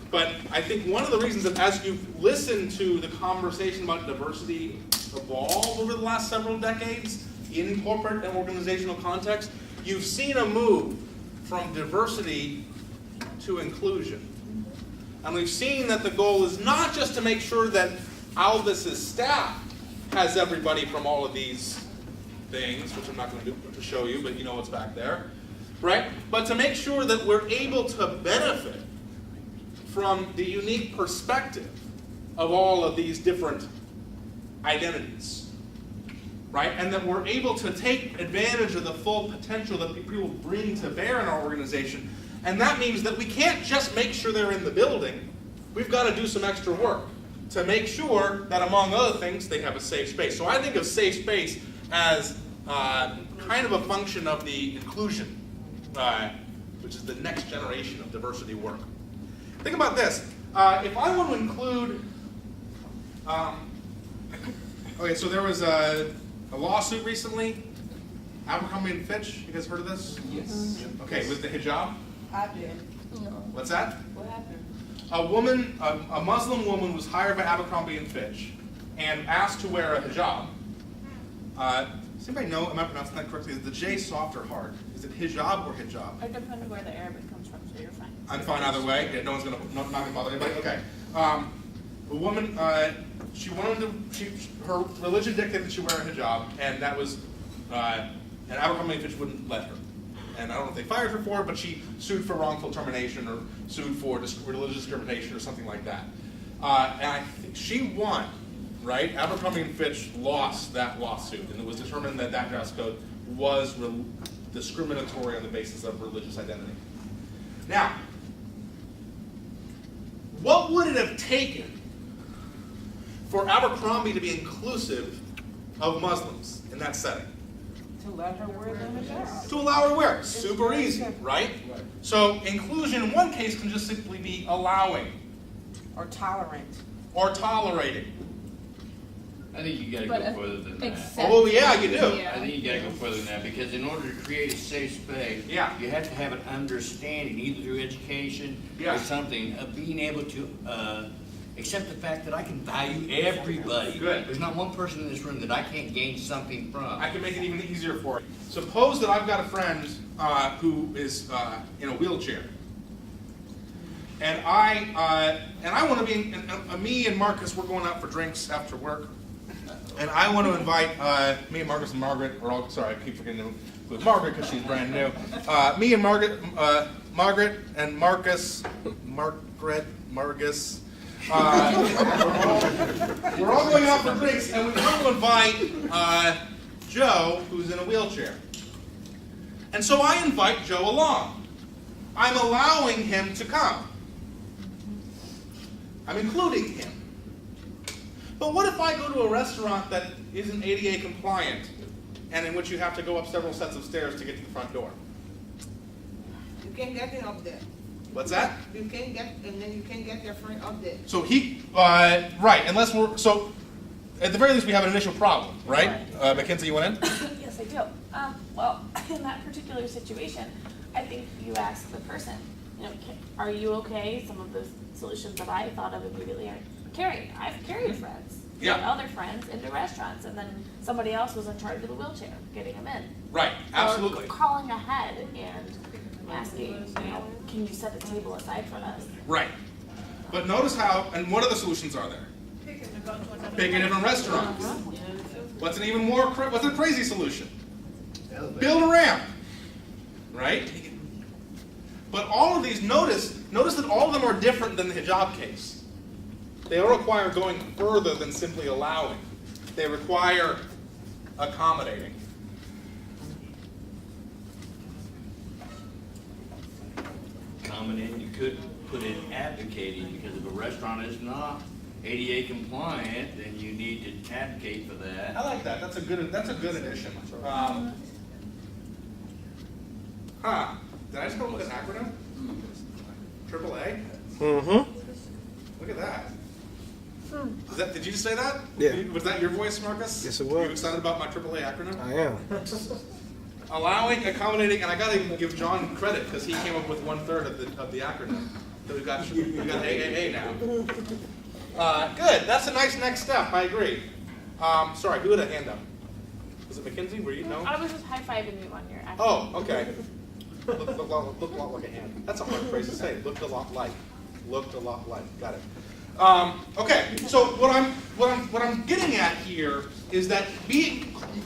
but I think one of the reasons that as you've listened to the conversation about diversity evolve over the last several decades in corporate and organizational context, you've seen a move from diversity to inclusion. And we've seen that the goal is not just to make sure that Alvis's staff has everybody from all of these things, which I'm not going to show you, but you know what's back there, right? But to make sure that we're able to benefit from the unique perspective of all of these different identities, right? And that we're able to take advantage of the full potential that people bring to bear in our organization. And that means that we can't just make sure they're in the building. We've got to do some extra work to make sure that, among other things, they have a safe space. So I think of safe space as kind of a function of the inclusion, which is the next generation of diversity work. Think about this. If I want to include, okay, so there was a lawsuit recently, Abercrombie and Fitch. You guys heard of this? Yes. Okay, with the hijab. I did. What's that? What happened? A Muslim woman was hired by Abercrombie and Fitch and asked to wear a hijab. Does anybody know, am I pronouncing that correctly? Is the J soft or hard? Is it hijab or hijab? It depends on where the Arabic comes from, so you're fine. I'm fine either way. Yeah, no one's not gonna bother anybody. Okay. A woman, she wanted to. Her religion dictated that she wear a hijab, and that was, and Abercrombie and Fitch wouldn't let her. And I don't know if they fired her for it, but she sued for wrongful termination or sued for religious discrimination or something like that. And I think she won, right? Abercrombie and Fitch lost that lawsuit, and it was determined that that dress code was discriminatory on the basis of religious identity. Now, what would it have taken for Abercrombie to be inclusive of Muslims in that setting? To let her wear the hijab. To allow her to wear it. Super easy, right? So inclusion in one case can just simply be allowing. Or tolerant. Or tolerating. I think you gotta go further than that. Oh yeah, you do. I think you gotta go further than that, because in order to create a safe space, you have to have an understanding, either through education or something, of being able to accept the fact that I can value everybody. Good. There's not one person in this room that I can't gain something from. I can make it even easier for you. Suppose that I've got a friend who is in a wheelchair. And I want to be, me and Marcus, we're going out for drinks after work. And I want to invite me and Marcus and Margaret, sorry, I keep forgetting to include Margaret because she's brand new. Me and Margaret and Marcus, Margus. We're all going out for drinks, and we want to invite Joe, who's in a wheelchair. And so I invite Joe along. I'm allowing him to come. I'm including him. But what if I go to a restaurant that isn't ADA compliant and in which you have to go up several sets of stairs to get to the front door? You can't get him up there. What's that? You can't get, and then you can't get their friend up there. So right, unless we're, so at the very least we have an initial problem, right? Mackenzie, you went in? Yes, I do. Well, in that particular situation, I think you ask the person, you know, are you okay? Some of the solutions that I thought of immediately are carried. I've carried friends, other friends into restaurants, and then somebody else was in charge of the wheelchair, getting them in. Right, absolutely. Or calling ahead and asking, you know, can you set a table aside for us? Right. But notice how, and what other solutions are there? Pick a different restaurant. What's an even more, what's a crazy solution? Build a ramp. Right? But all of these, notice that all of them are different than the hijab case. They all require going further than simply allowing. They require accommodating. Accommodating, you could put in advocating, because if a restaurant is not ADA compliant, then you need to advocate for that. I like that. That's a good addition. Did I just come up with an acronym? AAA? Mm-hmm. Look at that. Did you just say that? Yeah. Was that your voice, Marcus? Yes, it was. You excited about my AAA acronym? I am. Allowing, accommodating, and I gotta even give John credit because he came up with 1/3 of the acronym. So we got AAA now. Good. That's a nice next step. I agree. Sorry, who had a hand up? Was it Mackenzie? Were you? No. I was just high-fiving you on your acronym. Oh, okay. Looked a lot like a hand. That's a hard phrase to say. Looked a lot like. Looked a lot like. Got it. Okay. So what I'm getting at here is that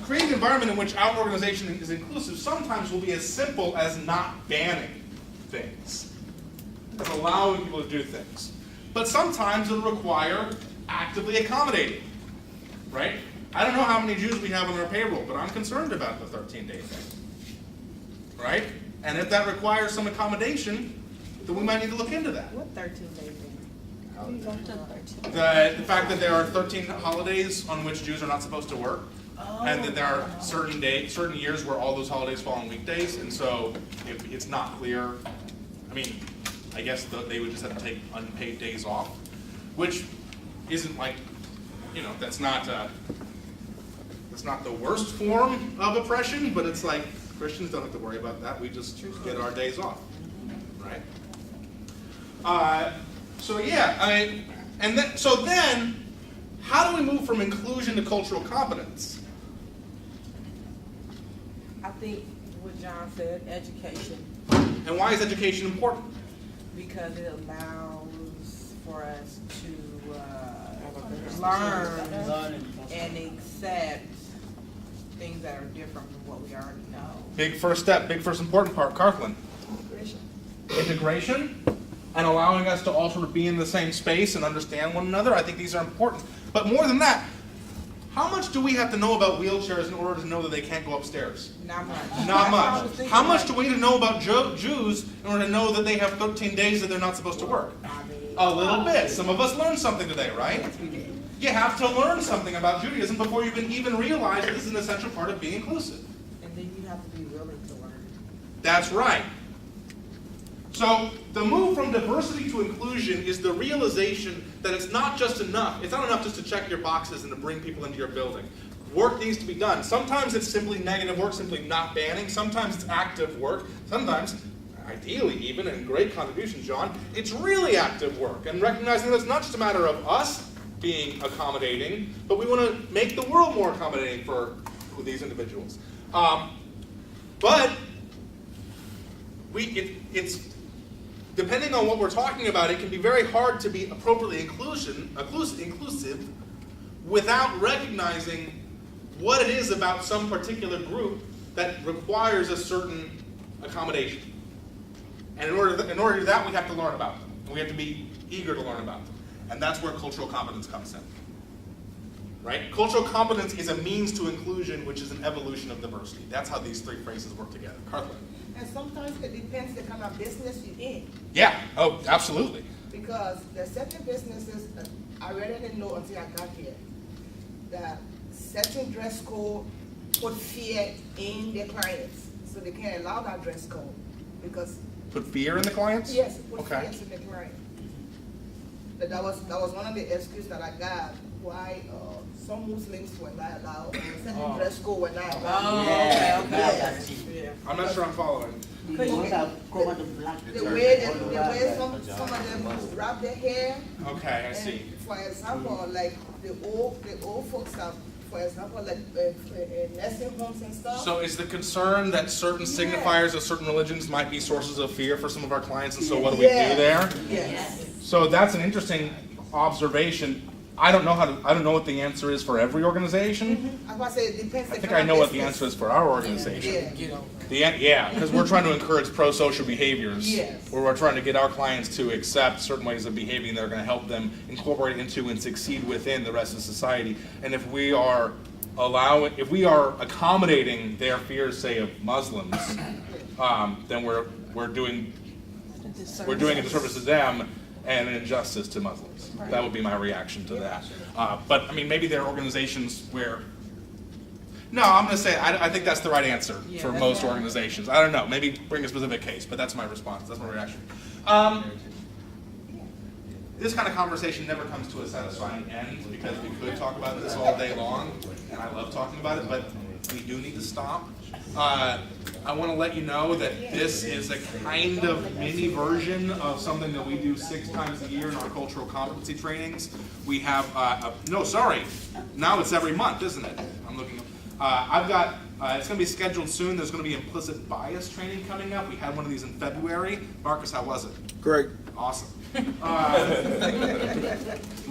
creating an environment in which our organization is inclusive sometimes will be as simple as not banning things, as allowing people to do things. But sometimes it'll require actively accommodating. Right? I don't know how many Jews we have on our payroll, but I'm concerned about the 13-day thing. Right? And if that requires some accommodation, then we might need to look into that. What 13-day thing? The fact that there are 13 holidays on which Jews are not supposed to work, and that there are certain years where all those holidays fall on weekdays, and so if it's not clear, I mean, I guess they would just have to take unpaid days off, which isn't like, you know, that's not the worst form of oppression, but it's like Christians don't have to worry about that. We just get our days off, right? So then, how do we move from inclusion to cultural competence? I think what John said, education. And why is education important? Because it allows for us to learn and accept things that are different from what we already know. Big first step, big first important part, Cartland. Integration, and allowing us to all sort of be in the same space and understand one another. I think these are important. But more than that, how much do we have to know about wheelchairs in order to know that they can't go upstairs? Not much. Not much. How much do we need to know about Jews in order to know that they have 13 days that they're not supposed to work? A little bit. Some of us learned something today, right? You have to learn something about Judaism before you can even realize that this is an essential part of being inclusive. And then you have to be willing to learn. That's right. So the move from diversity to inclusion is the realization that it's not just enough. It's not enough just to check your boxes and to bring people into your building. Work needs to be done. Sometimes it's simply negative work, simply not banning. Sometimes it's active work. Sometimes, ideally even, and great contribution, John, it's really active work. And recognizing that it's not just a matter of us being accommodating, but we want to make the world more accommodating for these individuals. But it's depending on what we're talking about, it can be very hard to be appropriately inclusive without recognizing what it is about some particular group that requires a certain accommodation. And in order to do that, we have to learn about them. And we have to be eager to learn about them. And that's where cultural competence comes in. Right? Cultural competence is a means to inclusion, which is an evolution of diversity. That's how these three phrases work together. Cartland. And sometimes it depends the kind of business you're in. Yeah. Oh, absolutely. Because there are certain businesses that I really didn't know until I got here that certain dress code put fear in their clients, so they can't allow that dress code because put fear in the clients? Yes, put Okay. fear in the client. But that was one of the excuses that I got why some Muslims were not allowed, certain dress code were not allowed. Oh, okay. Yeah. I'm not sure I'm following. The way some of them wrap their hair. Okay, I and see. For example, like the old folks have, for example, like nursing homes and stuff. So is the concern that certain signifiers of certain religions might be sources of fear for some of our clients, and so what do we do there? Yes. So that's an interesting observation. I don't know what the answer is for every organization. I was say it depends. I think I know what the answer is for our organization. Yeah. Because we're trying to encourage pro-social behaviors. Yes. Where we're trying to get our clients to accept certain ways of behaving that are going to help them incorporate into and succeed within the rest of society. And if we are accommodating their fears, say, of Muslims, then we're doing a disservice to them and an injustice to Muslims. Right. That would be my reaction to that. But I mean, maybe there are organizations where. No, I'm going to say I think that's the right answer for most organizations. I don't know. Maybe bring a specific case, but that's my response. That's my reaction. This kind of conversation never comes to a satisfying end because we could talk about this all day long, and I love talking about it, but we do need to stop. I want to let you know that this is a kind of mini version of something that we do 6 times a year in our cultural competency trainings. We have, now it's every month, isn't it? I'm looking. It's going to be scheduled soon. There's going to be implicit bias training coming up. We had one of these in February. Marcus, how was it? Great. Awesome.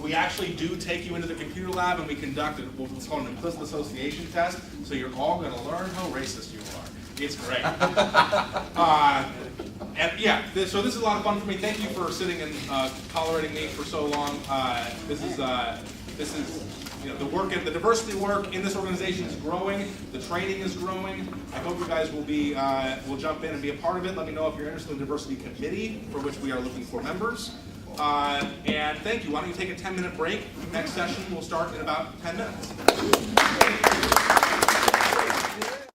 We actually do take you into the computer lab and we conduct what's called an implicit association test. So you're all going to learn how racist you are. It's great. So this is a lot of fun for me. Thank you for sitting and tolerating me for so long. This is the work, the diversity work in this organization is growing. The training is growing. I hope you guys will jump in and be a part of it. Let me know if you're interested in the diversity committee, for which we are looking for members. And thank you. Why don't you take a 10-minute break? Next session will start in about 10 minutes.